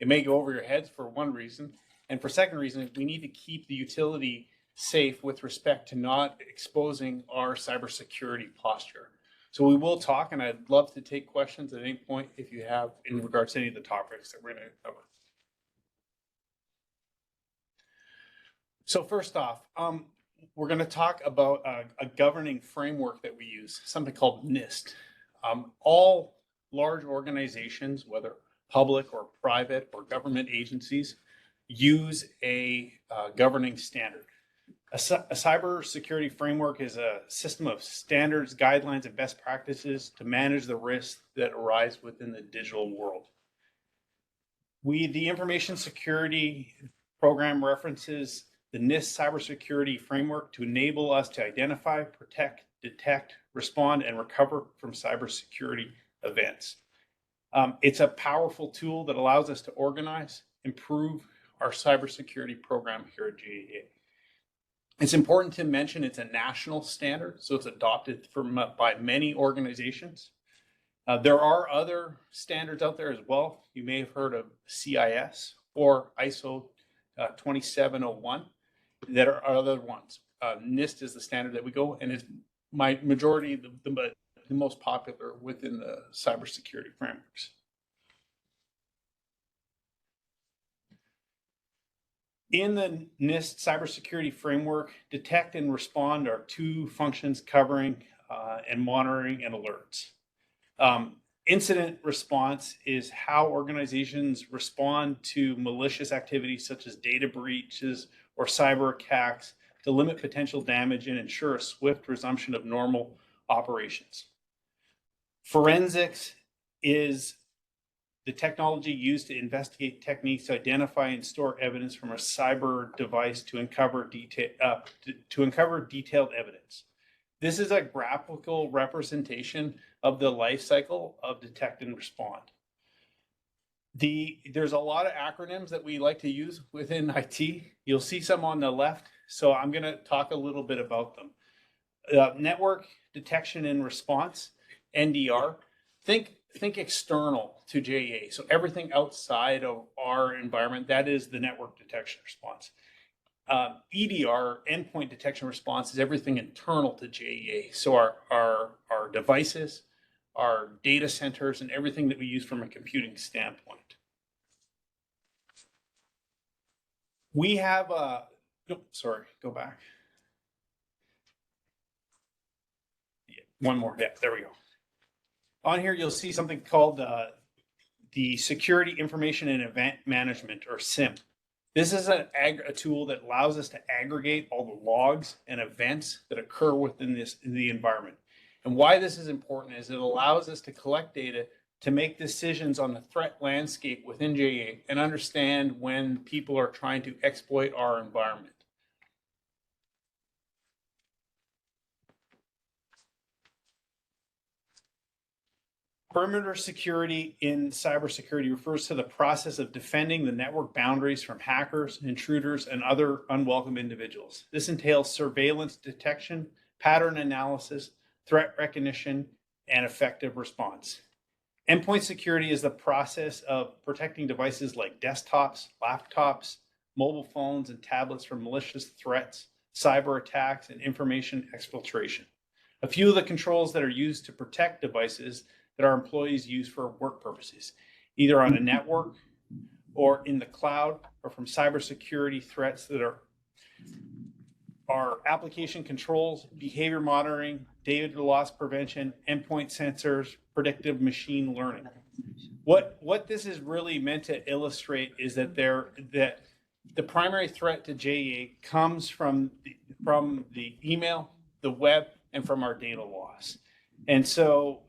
Speaker 15: it may go over your heads for one reason. And for second reason, we need to keep the utility safe with respect to not exposing our cybersecurity posture. So we will talk, and I'd love to take questions at any point if you have in regards to any of the topics that we're going to cover. So first off, we're going to talk about a governing framework that we use, something called Nist. All large organizations, whether public or private or government agencies, use a governing standard. A cybersecurity framework is a system of standards, guidelines, and best practices to manage the risks that arise within the digital world. The information security program references the Nist cybersecurity framework to enable us to identify, protect, detect, respond, and recover from cybersecurity events. It's a powerful tool that allows us to organize, improve our cybersecurity program here at JEA. It's important to mention it's a national standard, so it's adopted by many organizations. There are other standards out there as well. You may have heard of CIS or ISO 2701. That are other ones. Nist is the standard that we go, and is my majority, the most popular within the cybersecurity frameworks. In the Nist cybersecurity framework, detect and respond are two functions covering and monitoring and alerts. Incident response is how organizations respond to malicious activities such as data breaches or cyber attacks to limit potential damage and ensure a swift resumption of normal operations. Forensics is the technology used to investigate techniques to identify and store evidence from a cyber device to uncover detailed evidence. This is a graphical representation of the life cycle of detect and respond. There's a lot of acronyms that we like to use within IT. You'll see some on the left, so I'm going to talk a little bit about them. Network detection and response, NDR. Think external to JEA. So everything outside of our environment, that is the network detection response. EDR, endpoint detection response, is everything internal to JEA. So our devices, our data centers, and everything that we use from a computing standpoint. We have go back. Yeah, one more. Yeah, there we go. On here, you'll see something called the Security Information and Event Management, or SIM. This is a tool that allows us to aggregate all the logs and events that occur within the environment. And why this is important is it allows us to collect data to make decisions on the threat landscape within JEA and understand when people are trying to exploit our environment. Perimeter security in cybersecurity refers to the process of defending the network boundaries from hackers, intruders, and other unwelcome individuals. This entails surveillance detection, pattern analysis, threat recognition, and effective response. Endpoint security is the process of protecting devices like desktops, laptops, mobile phones, and tablets from malicious threats, cyber attacks, and information exfiltration. A few of the controls that are used to protect devices that our employees use for work purposes, either on a network or in the cloud, or from cybersecurity threats that are application controls, behavior monitoring, data loss prevention, endpoint sensors, predictive machine learning. What this is really meant to illustrate is that the primary threat to JEA comes from the email, the web, and from our data loss. And so,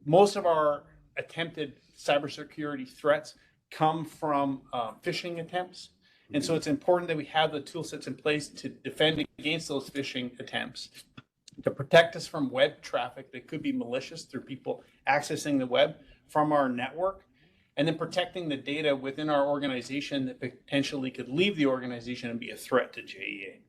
Speaker 15: most of our attempted cybersecurity threats come from phishing attempts. And so it's important that we have the tool sets in place to defend against those phishing attempts, to protect us from web traffic that could be malicious through people accessing the web from our network, and then protecting the data within our organization that potentially could leave the organization and be a threat to JEA.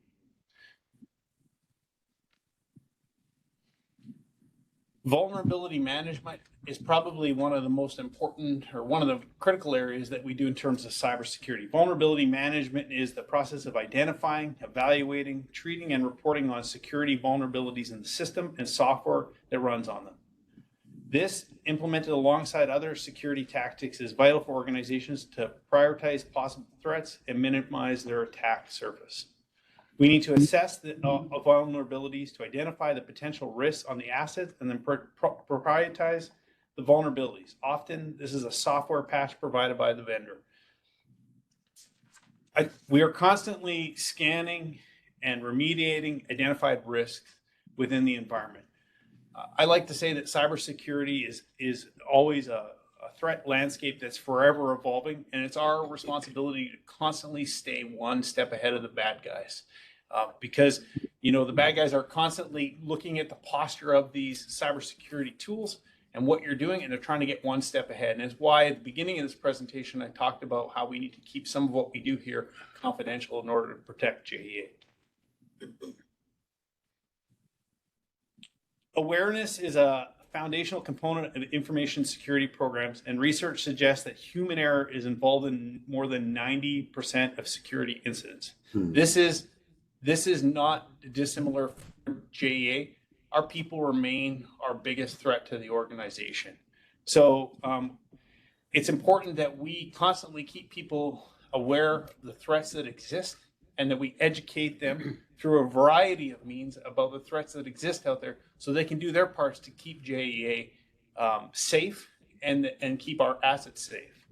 Speaker 15: Vulnerability management is probably one of the most important, or one of the critical areas that we do in terms of cybersecurity. Vulnerability management is the process of identifying, evaluating, treating, and reporting on security vulnerabilities in the system and software that runs on them. This, implemented alongside other security tactics, is vital for organizations to prioritize possible threats and minimize their attack surface. We need to assess the vulnerabilities to identify the potential risks on the assets and then prioritize the vulnerabilities. Often, this is a software patch provided by the vendor. We are constantly scanning and remediating identified risks within the environment. I like to say that cybersecurity is always a threat landscape that's forever evolving, and it's our responsibility to constantly stay one step ahead of the bad guys. Because, you know, the bad guys are constantly looking at the posture of these cybersecurity tools and what you're doing, and they're trying to get one step ahead. And it's why at the beginning of this presentation, I talked about how we need to keep some of what we do here confidential in order to protect JEA. Awareness is a foundational component of information security programs, and research suggests that human error is involved in more than 90% of security incidents. This is not dissimilar from JEA. Our people remain our biggest threat to the organization. So it's important that we constantly keep people aware of the threats that exist and that we educate them through a variety of means about the threats that exist out there so they can do their parts to keep JEA safe and keep our assets safe.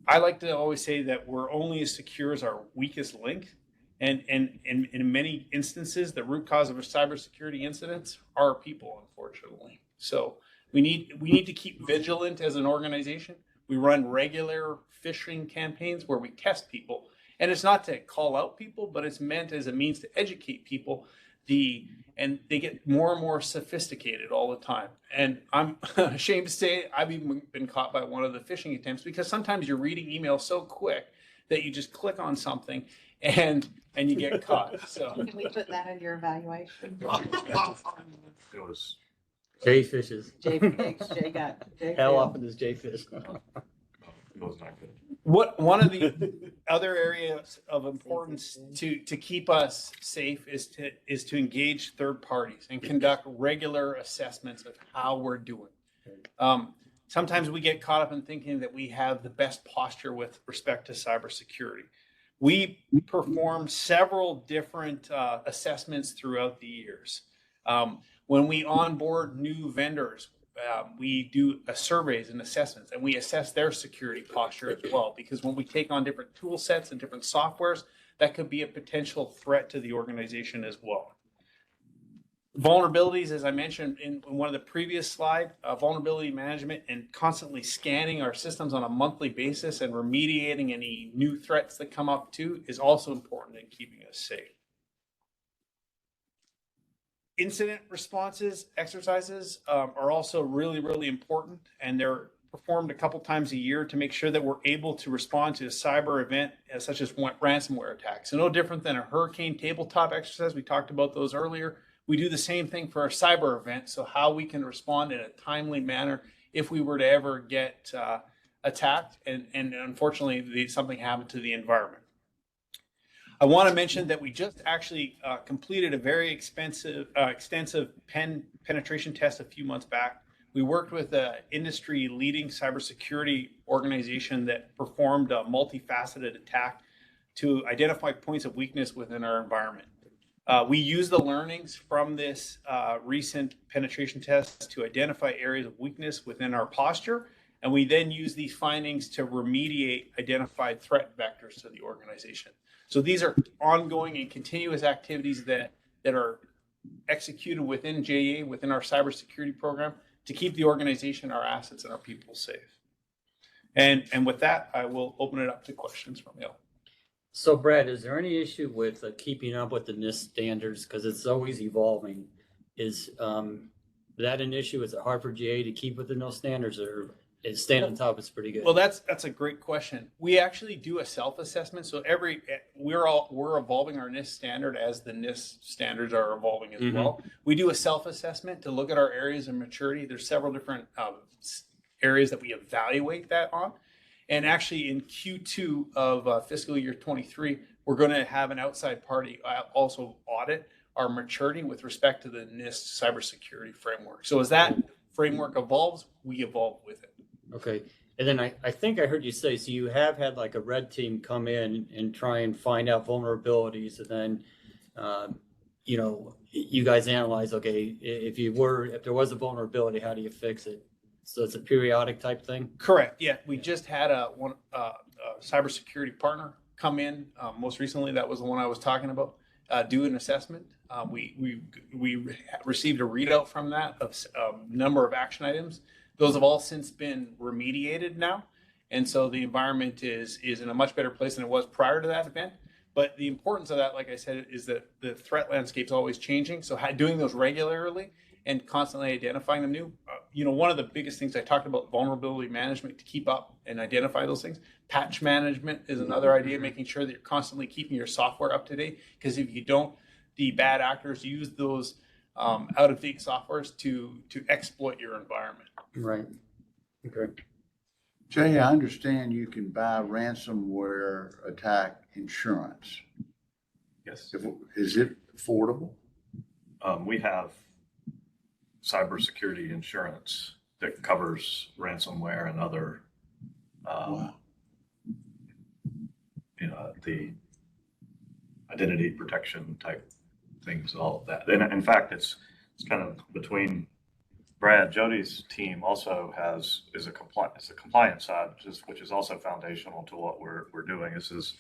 Speaker 15: I like to always say that we're only as secure as our weakest link. And in many instances, the root cause of a cybersecurity incidents are people, unfortunately. So we need to keep vigilant as an organization. We run regular phishing campaigns where we test people. And it's not to call out people, but it's meant as a means to educate people. And they get more and more sophisticated all the time. And I'm ashamed to say I've even been caught by one of the phishing attempts, because sometimes you're reading emails so quick that you just click on something and you get caught. So
Speaker 4: Can we put that in your evaluation?
Speaker 9: It was.
Speaker 2: Jay fishes.
Speaker 4: Jay got.
Speaker 2: How often does Jay fish?
Speaker 9: It was not good.
Speaker 15: One of the other areas of importance to keep us safe is to engage third parties and conduct regular assessments of how we're doing. Sometimes we get caught up in thinking that we have the best posture with respect to cybersecurity. We perform several different assessments throughout the years. When we onboard new vendors, we do surveys and assessments, and we assess their security posture as well, because when we take on different tool sets and different softwares, that could be a potential threat to the organization as well. Vulnerabilities, as I mentioned in one of the previous slides, vulnerability management and constantly scanning our systems on a monthly basis and remediating any new threats that come up too is also important in keeping us safe. Incident responses exercises are also really, really important, and they're performed a couple times a year to make sure that we're able to respond to a cyber event such as ransomware attacks. So no different than a hurricane tabletop exercise. We talked about those earlier. We do the same thing for a cyber event, so how we can respond in a timely manner if we were to ever get attacked and unfortunately something happened to the environment. I want to mention that we just actually completed a very extensive penetration test a few months back. We worked with an industry-leading cybersecurity organization that performed a multifaceted attack to identify points of weakness within our environment. We use the learnings from this recent penetration test to identify areas of weakness within our posture, and we then use these findings to remediate identified threat vectors to the organization. So these are ongoing and continuous activities that are executed within JEA, within our cybersecurity program, to keep the organization, our assets, and our people safe. And with that, I will open it up to questions from you.
Speaker 2: So Brad, is there any issue with keeping up with the Nist standards? Because it's always evolving. Is that an issue? Is it hard for JEA to keep with the Nist standards, or staying on top is pretty good.
Speaker 15: Well, that's a great question. We actually do a self-assessment. So we're evolving our Nist standard as the Nist standards are evolving as well. We do a self-assessment to look at our areas of maturity. There's several different areas that we evaluate that on. And actually in Q2 of fiscal year 23, we're going to have an outside party also audit our maturity with respect to the Nist cybersecurity framework. So as that framework evolves, we evolve with it.
Speaker 2: Okay. And then I think I heard you say, so you have had like a red team come in and try and find out vulnerabilities. And then, you guys analyze, okay, if there was a vulnerability, how do you fix it? So it's a periodic type thing?
Speaker 15: Correct. Yeah. We just had a cybersecurity partner come in. Most recently, that was the one I was talking about, do an assessment. We received a readout from that of a number of action items. Those have all since been remediated now. And so the environment is in a much better place than it was prior to that event. But the importance of that, like I said, is that the threat landscape is always changing. So doing those regularly and constantly identifying them new. One of the biggest things I talked about, vulnerability management, to keep up and identify those things. Patch management is another idea, making sure that you're constantly keeping your software up to date. Because if you don't, the bad actors use those out-of-date softwares to exploit your environment.
Speaker 2: Right. Okay.
Speaker 11: Jay, I understand you can buy ransomware attack insurance.
Speaker 9: Yes.
Speaker 11: Is it affordable?
Speaker 9: We have cybersecurity insurance that covers ransomware and other, the identity protection type things, all of that. And in fact, it's kind of between Brad. Jody's team also is a compliance side, which is also foundational to what we're doing. This is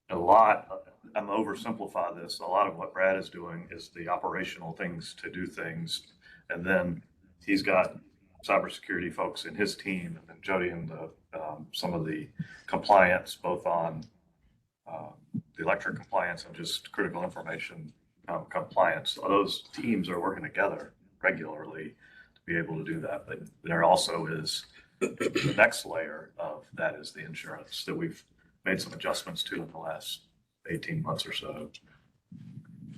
Speaker 9: a lot. I'm oversimplify this. A lot of what Brad is doing is the operational things to do things, and then he's got cybersecurity folks in his team, and then Jody and some of the compliance, both on the electric compliance and just critical information compliance. Those teams are working together regularly to be able to do that. But there also is the next layer of that is the insurance that we've made some adjustments to in the last 18 months or so.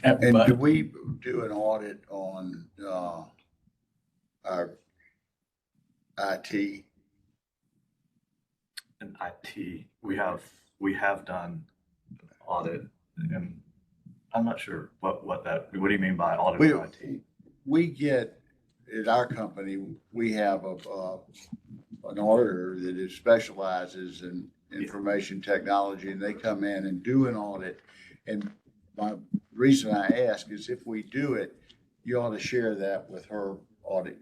Speaker 11: And do we do an audit on our IT?
Speaker 9: In IT, we have done an audit, and I'm not sure what do you mean by audit of IT?
Speaker 11: We get, at our company, we have an auditor that specializes in information technology, and they come in and do an audit. And my reason I ask is if we do it, you ought to share that with her audit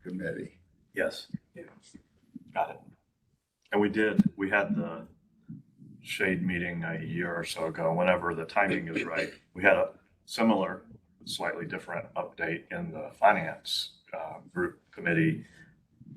Speaker 11: committee.
Speaker 9: Yes. Yeah. Got it. And we had the shade meeting a year or so ago. Whenever the timing is right, we had a similar, slightly different update in the finance group committee.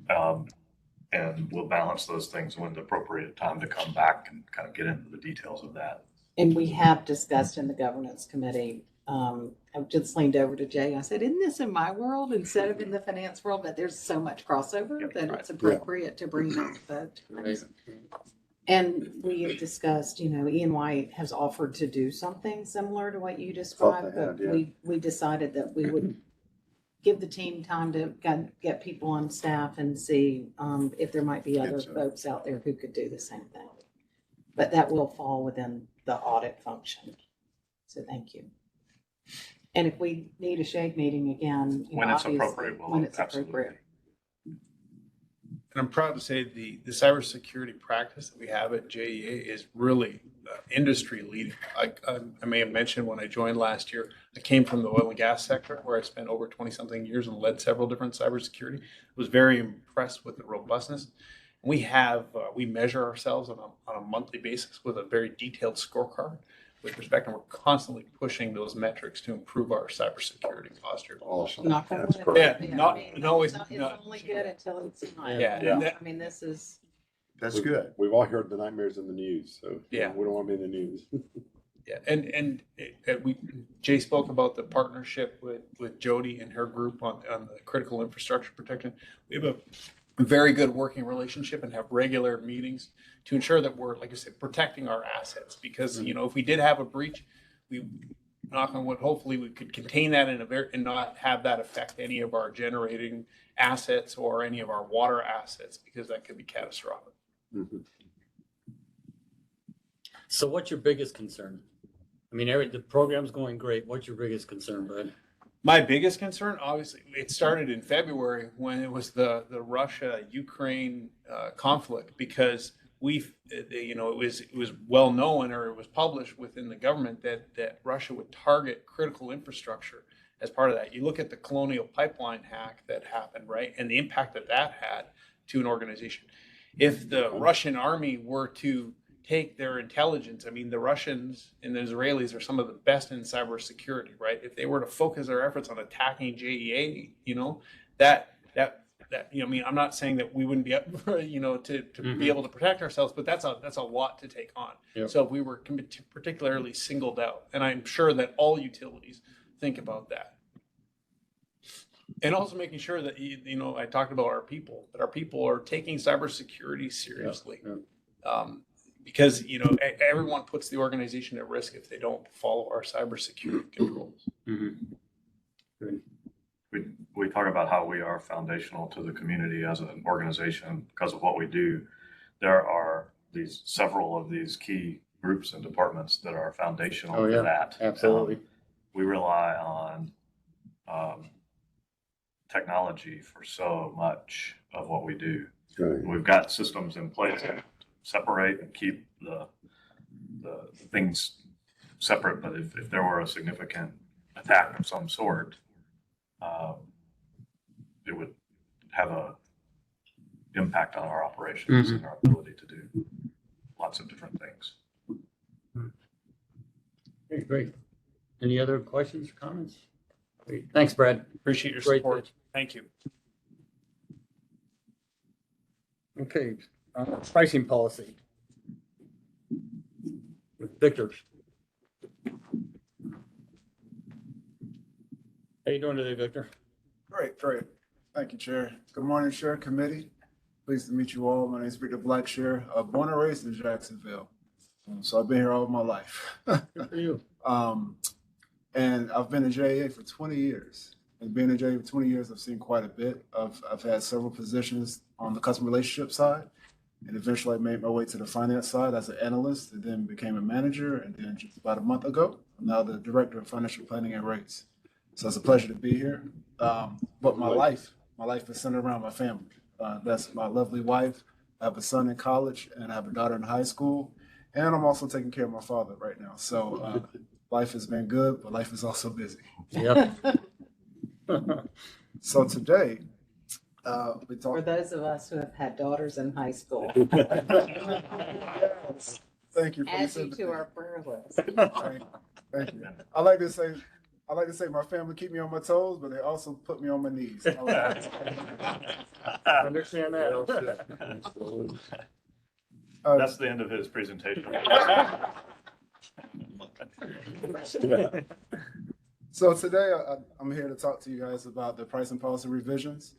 Speaker 9: And we'll balance those things when the appropriate time to come back and kind of get into the details of that.
Speaker 4: And we have discussed in the governance committee, I've just leaned over to Jay. I said, isn't this in my world instead of in the finance world? But there's so much crossover that it's appropriate to bring up both. And we have discussed, Ian White has offered to do something similar to what you described, but we decided that we would give the team time to get people on staff and see if there might be other folks out there who could do the same thing. But that will fall within the audit function. So thank you. And if we need a shade meeting again,
Speaker 9: when it's appropriate,
Speaker 4: when it's appropriate.
Speaker 15: And I'm proud to say the cybersecurity practice that we have at JEA is really industry leading. I may have mentioned when I joined last year, I came from the oil and gas sector where I spent over 20 something years and led several different cybersecurity. I was very impressed with the robustness. We measure ourselves on a monthly basis with a very detailed scorecard with respect, and we're constantly pushing those metrics to improve our cybersecurity posture.
Speaker 11: Awesome.
Speaker 15: It's
Speaker 4: only good until it's not.
Speaker 15: Yeah.
Speaker 4: I mean, this is.
Speaker 11: That's good.
Speaker 7: We've all heard the nightmares in the news, so we don't want to be in the news.
Speaker 15: Yeah, and Jay spoke about the partnership with Jody and her group on the critical infrastructure protection. We very good working relationship and have regular meetings to ensure that we're, like I said, protecting our assets. Because, you know, if we did have a breach, we, knock on wood, hopefully we could contain that and not have that affect any of our generating assets or any of our water assets, because that could be catastrophic.
Speaker 2: Mm-hmm. So what's your biggest concern? I mean, the program's going great. What's your biggest concern, Brad?
Speaker 15: My biggest concern, obviously, it started in February when it was the Russia-Ukraine conflict, because it was well known, or it was published within the government, that Russia would target critical infrastructure as part of that. You look at the Colonial Pipeline hack that happened, right, and the impact that had to an organization. If the Russian army were to take their intelligence, I mean, the Russians and the Israelis are some of the best in cybersecurity, right? If they were to focus their efforts on attacking JEA, I mean, I'm not saying that we wouldn't be up, to be able to protect ourselves, but that's a lot to take on. Yep. So if we were particularly singled out, and I'm sure that all utilities think about that. And also making sure that, I talked about our people, that our people are taking cybersecurity seriously. Yeah. Because, everyone puts the organization at risk if they don't follow our cybersecurity controls.
Speaker 2: Mm-hmm.
Speaker 9: We talk about how we are foundational to the community as an organization because of what we do. There are several of these key groups and departments that are foundational to that.
Speaker 2: Absolutely.
Speaker 9: We rely on technology for so much of what we do.
Speaker 7: Right.
Speaker 9: We've got systems in place to separate and keep the things separate, but if there were a significant attack of some sort, it would have a impact on our operations and our ability to do lots of different things.
Speaker 2: Okay, great. Any other questions or comments? Great. Thanks, Brad.
Speaker 15: Appreciate your support. Thank you.
Speaker 2: Okay, pricing policy. Victor. How you doing today, Victor?
Speaker 16: Great. Thank you, Chair. Good morning, Chair, Committee. Pleased to meet you all. My name is Victor Blackshear. Born and raised in Jacksonville. So I've been here all my life.
Speaker 2: Good for you.
Speaker 16: And I've been in JA for 20 years. And being in JA for 20 years, I've seen quite a bit. I've had several positions on the customer relationship side. And eventually I made my way to the finance side as an analyst, and then became a manager. And then just about a month ago, I'm now the Director of Financial Planning and Rates. So it's a pleasure to be here. But my life is centered around my family. That's my lovely wife. I have a son in college, and I have a daughter in high school. And I'm also taking care of my father right now. So life has been good, but life is also busy.
Speaker 2: Yep.
Speaker 16: So today, we talk.
Speaker 4: For those of us who have had daughters in high school.
Speaker 16: Thank you.
Speaker 4: Add you to our prayer list.
Speaker 16: Thank you. I like to say my family keep me on my toes, but they also put me on my knees.
Speaker 2: I understand that.
Speaker 9: That's the end of his presentation.
Speaker 16: So today I'm here to talk to you guys about the pricing policy revisions.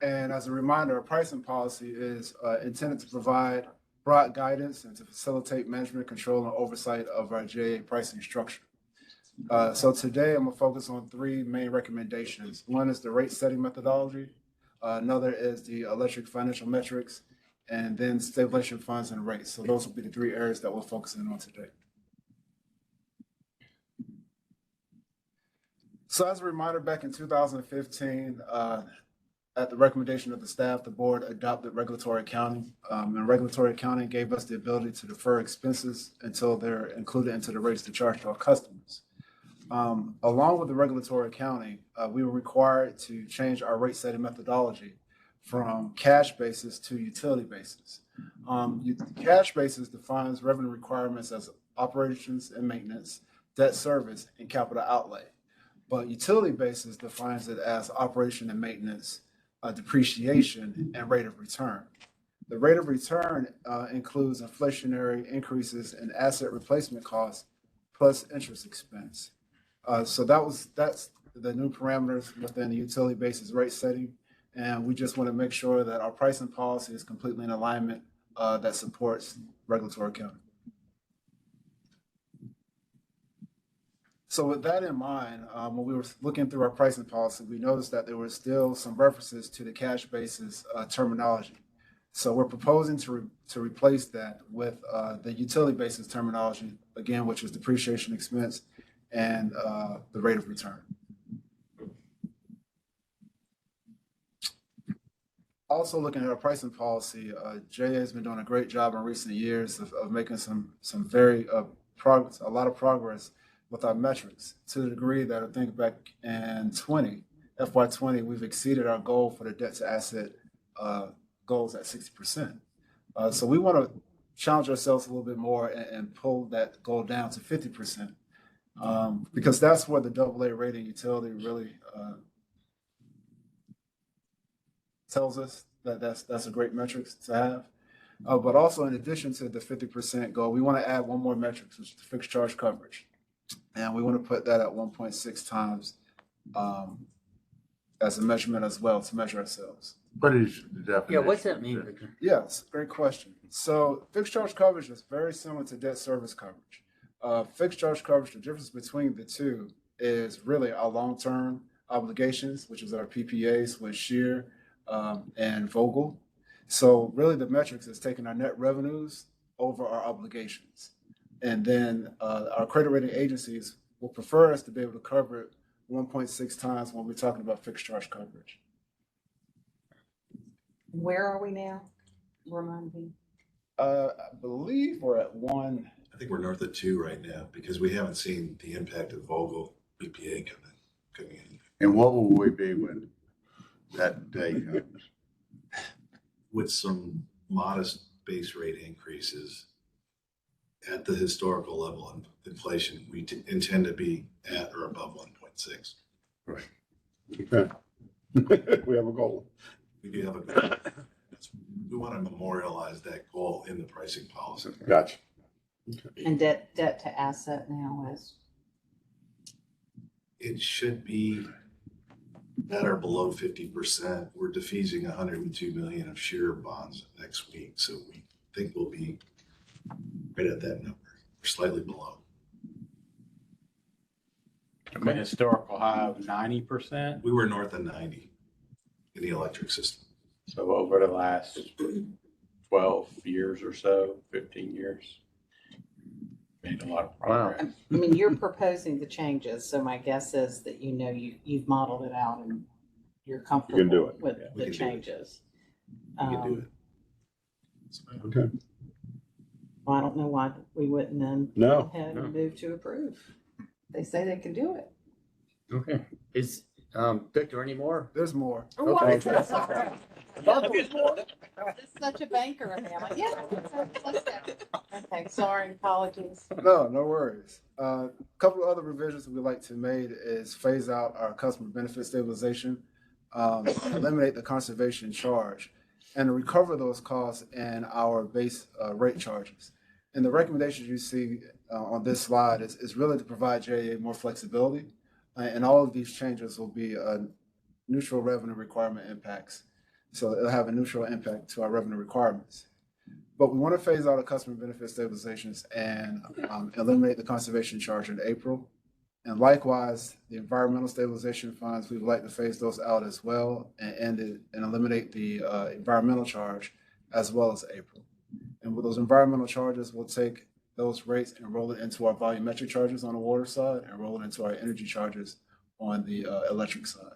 Speaker 16: And as a reminder, a pricing policy is intended to provide broad guidance and to facilitate management, control, and oversight of our JA pricing structure. So today I'm gonna focus on three main recommendations. One is the rate setting methodology. Another is the electric financial metrics, and then stabilization funds and rates. So those will be the three areas that we're focusing on today. So as a reminder, back in 2015, at the recommendation of the staff, the board adopted regulatory accounting. And regulatory accounting gave us the ability to defer expenses until they're included into the rates to charge to our customers. Along with the regulatory accounting, we were required to change our rate setting methodology from cash basis to utility basis. Cash basis defines revenue requirements as operations and maintenance, debt service, and capital outlay. But utility basis defines it as operation and maintenance, depreciation, and rate of return. The rate of return includes inflationary increases in asset replacement costs plus interest expense. So that's the new parameters within the utility basis rate setting. And we just want to make sure that our pricing policy is completely in alignment that supports regulatory accounting. So with that in mind, when we were looking through our pricing policy, we noticed that there were still some references to the cash basis terminology. So we're proposing to replace that with the utility basis terminology, again, which is depreciation expense and the rate of return. Also looking at our pricing policy, JA has been doing a great job in recent years of making some very progress, a lot of progress with our metrics, to the degree that I think back in FY20, we've exceeded our goal for the debt to asset goals at 60%. So we want to challenge ourselves a little bit more and pull that goal down to 50%, because that's where the AA rating utility really tells us that that's a great metric to have. But also, in addition to the 50% goal, we want to add one more metric, which is the fixed charge coverage. And we want to put that at 1.6 times as a measurement as well, to measure ourselves.
Speaker 11: What is the definition?
Speaker 2: Yeah, what's that mean, Victor?
Speaker 16: Yes, great question. So fixed charge coverage is very similar to debt service coverage. Fixed charge coverage, the difference between the two is really our long-term obligations, which is our PPAs with Shear and Vogel. So really the metrics is taking our net revenues over our obligations. And then our credit rating agencies will prefer us to be able to cover it 1.6 times when we're talking about fixed charge coverage.
Speaker 4: Where are we now? Remind me.
Speaker 16: I believe we're at 1.
Speaker 14: I think we're north of 2 right now because we haven't seen the impact of Vogel BPA coming in.
Speaker 11: And what will we be when that day comes?
Speaker 14: With some modest base rate increases at the historical level of inflation, we intend to be at or above 1.6.
Speaker 11: Right.
Speaker 7: Okay. We have a goal.
Speaker 14: We do have a goal. We want to memorialize that goal in the pricing policy.
Speaker 7: Gotcha.
Speaker 14: Okay.
Speaker 4: And debt to asset now is?
Speaker 14: It should be at or below 50%. We're defeasing 102 million of Shear bonds next week, so we think we'll be right at that number, or slightly below.
Speaker 13: A historical high of 90%.
Speaker 14: We were north of 90 in the electric system.
Speaker 13: So over the last 12 years or so, 15 years, made a lot of progress.
Speaker 4: I mean, you're proposing the changes, so my guess is that you've modeled it out and you're comfortable
Speaker 7: do it.
Speaker 4: with the changes.
Speaker 14: We can do it.
Speaker 7: Okay.
Speaker 4: Well, I don't know why we wouldn't then
Speaker 7: No,
Speaker 4: go ahead
Speaker 2: no.
Speaker 4: and move to approve. They say they can do it.
Speaker 2: Okay. Is Victor any more?
Speaker 16: There's more.
Speaker 2: Okay.
Speaker 4: This is such a banker, and I'm like, yeah. Let's go. Okay, sorry, apologies.
Speaker 16: No worries. A couple of other revisions that we'd like to make is phase out our customer benefit stabilization, eliminate the conservation charge, and recover those costs in our base rate charges. And the recommendations you see on this slide is really to provide JA more flexibility. And all of these changes will be neutral revenue requirement impacts. So it'll have a neutral impact to our revenue requirements. But we want to phase out our customer benefit stabilizations and eliminate the conservation charge in April. And likewise, the environmental stabilization funds, we would like to phase those out as well and eliminate the environmental charge as well as April. And with those environmental charges, we'll take those rates and roll it into our volumetric charges on the water side and roll it into our energy charges on the electric side.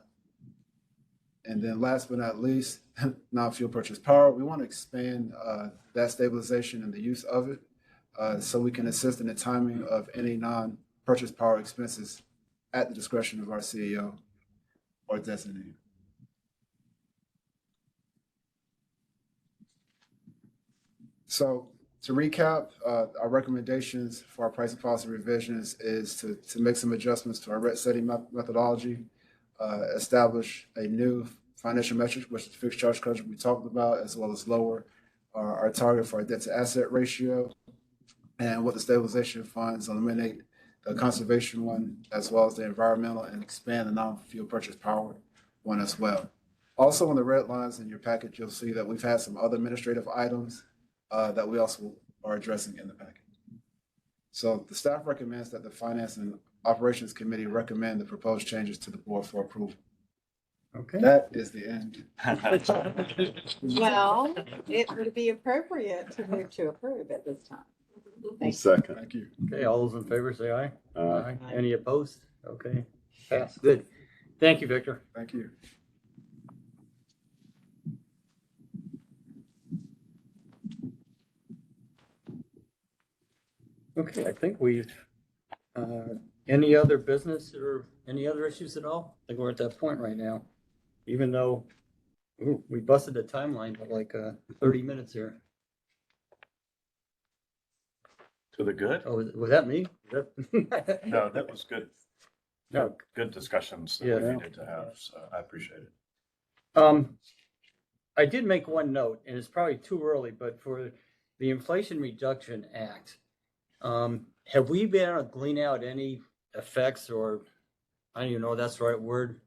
Speaker 16: And then last but not least, non-fuel purchase power. We want to expand that stabilization and the use of it so we can assist in the timing of any non-purchase power expenses at the discretion of our CEO or designee. So to recap, our recommendations for our pricing policy revisions is to make some adjustments to our rate setting methodology, establish a new financial metric, which is the fixed charge coverage we talked about, as well as lower our target for our debt to asset ratio. And with the stabilization funds, eliminate the conservation one, as well as the environmental, and expand the non-fuel purchase power one as well. Also, on the red lines in your package, you'll see that we've had some other administrative items that we also are addressing in the package. So the staff recommends that the Finance and Operations Committee recommend the proposed changes to the board for approval.
Speaker 2: Okay.
Speaker 16: That is the end.
Speaker 4: Well, it would be appropriate to move to approve at this time. Thank you.
Speaker 7: Second.
Speaker 16: Thank you.
Speaker 2: Okay, all those in favor say aye.
Speaker 7: Aye.
Speaker 2: Any opposed? Okay, pass. Good. Thank you, Victor.
Speaker 16: Thank you.
Speaker 2: Okay, I think we've, any other business or any other issues at all? I think we're at that point right now, even though we busted the timeline by like 30 minutes here.
Speaker 9: To the good?
Speaker 2: Oh, was that me?
Speaker 9: No, that was good.
Speaker 2: No.
Speaker 9: Good discussions that
Speaker 2: Yeah.
Speaker 9: we needed to have, so I appreciate it.
Speaker 2: I did make one note, and it's probably too early, but for the Inflation Reduction Act, have we been able to glean out any effects, or I don't even know if that's the right word,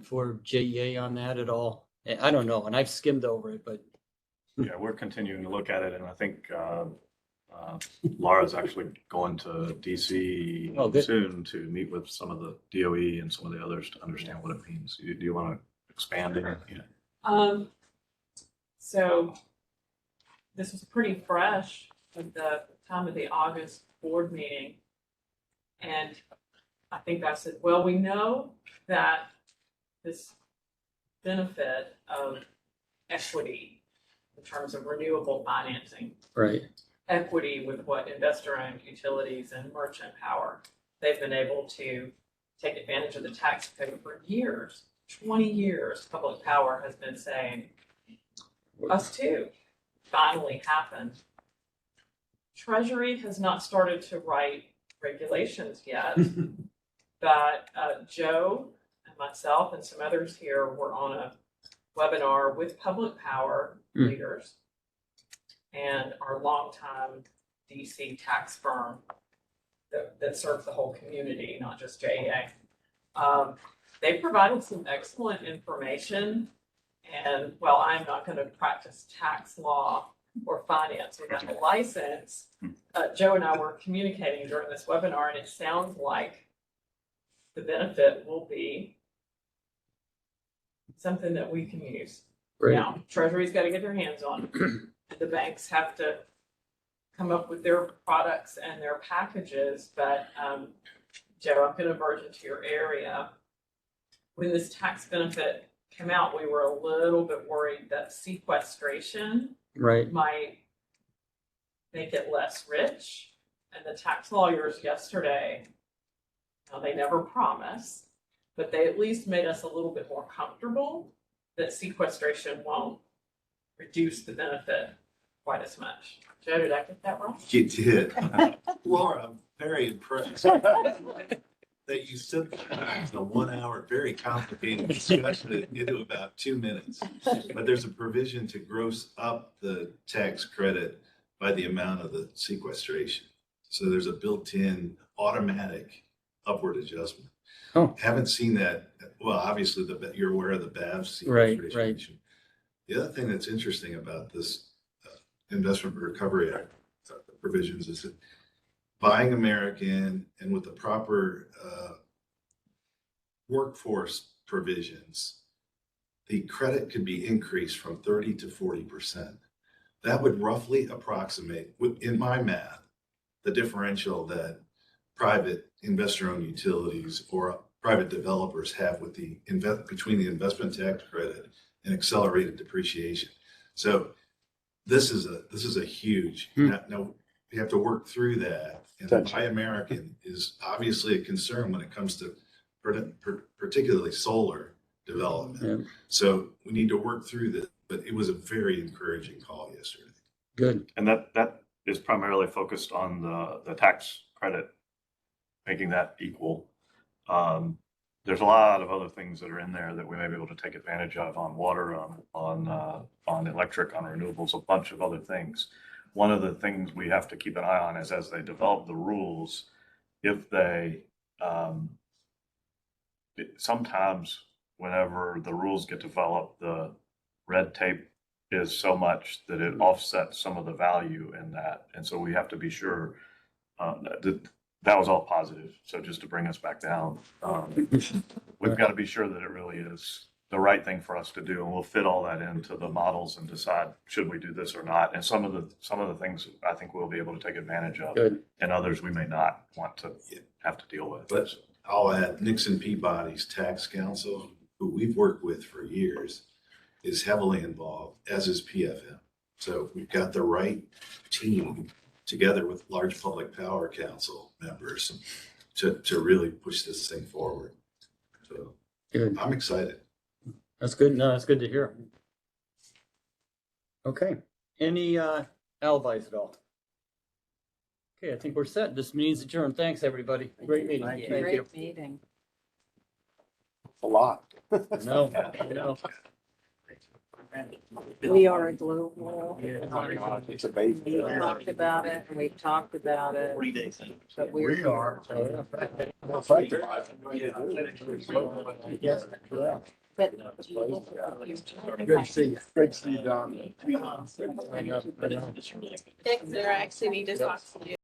Speaker 2: for JEA on that at all? I don't know, and I've skimmed over it, but.
Speaker 9: Yeah, we're continuing to look at it, and I think Laura's actually going to DC soon to meet with some of the DOE and some of the others to understand what it means. Do you want to expand it? Yeah.
Speaker 17: So this was pretty fresh at the time of the August board meeting. And I think I said, well, we know that this benefit of equity in terms of renewable financing,
Speaker 2: Right.
Speaker 17: equity with what investor-owned utilities and merchant power, they've been able to take advantage of the tax code for years. 20 years, Public Power has been saying, us too, finally happened. Treasury has not started to write regulations yet, but Joe and myself and some others here were on a webinar with Public Power leaders and our longtime DC tax firm that serves the whole community, not just JEA. They provided some excellent information, and while I'm not going to practice tax law or finance without a license, Joe and I were communicating during this webinar, and it sounds like the benefit will be something that we can use.
Speaker 2: Right.
Speaker 17: Now, Treasury's got to get their hands on it. And the banks have to come up with their products and their packages, but Joe, I'm going to verge into your area. When this tax benefit came out, we were a little bit worried that sequestration might make it less rich. And the tax lawyers yesterday, now they never promise, but they at least made us a little bit more comfortable that sequestration won't reduce the benefit quite as much. Joe, did I get that wrong?
Speaker 14: You did. Laura, I'm very impressed that you synthesized a 1 hour, very complicated discussion into about 2 minutes. But there's a provision to gross up the tax credit by the amount of the sequestration. So there's a built-in automatic upward adjustment.
Speaker 2: Oh.
Speaker 14: Haven't seen that. Well, obviously you're aware of the BAV sequestration.
Speaker 2: Right.
Speaker 14: The other thing that's interesting about this Investment Recovery Act provisions is that buying American and with the proper workforce provisions, the credit could be increased from 30 to 40%. That would roughly approximate, in my math, the differential that private investor-owned utilities or private developers have with the between the investment tax credit and accelerated depreciation. So this is a huge. Now we have to work through that. And Buy American is obviously a concern when it comes to particularly solar development.
Speaker 2: Yeah.
Speaker 14: So we need to work through this. But it was a very encouraging call yesterday.
Speaker 2: Good.
Speaker 9: And that is primarily focused on the tax credit, making that equal. There's a lot of other things that are in there that we may be able to take advantage of on water, on electric, on renewables, a bunch of other things. One of the things we have to keep an eye on is as they develop the rules, if they, sometimes whenever the rules get developed, the red tape is so much that it offsets some of the value in that. And so we have to be sure that was all positive. So just to bring us back down, we've got to be sure that it really is the right thing for us to do. And we'll fit all that into the models and decide, should we do this or not? And some of the things I think we'll be able to take advantage of.
Speaker 2: Good.
Speaker 9: And others we may not want to have to deal with.
Speaker 14: But I'll add Nixon Peabody's tax counsel, who we've worked with for years, is heavily involved, as is PFM. So we've got the right team together with large public power council members to really push this thing forward. So
Speaker 2: Good.
Speaker 14: I'm excited.
Speaker 2: That's good. No, that's good to hear. Okay. Any alibis at all? Okay, I think we're set. This meeting's adjourned. Thanks, everybody. Great meeting. Thank you.
Speaker 4: Great meeting.
Speaker 7: A lot.
Speaker 2: No.
Speaker 4: We are a global.
Speaker 7: It's a baby.
Speaker 4: We talked about it, and we've talked about it.
Speaker 6: 3 days.
Speaker 4: But
Speaker 7: We are.
Speaker 4: But
Speaker 7: Good to see you. Great to see you, Don.
Speaker 8: They're actually need to talk to you.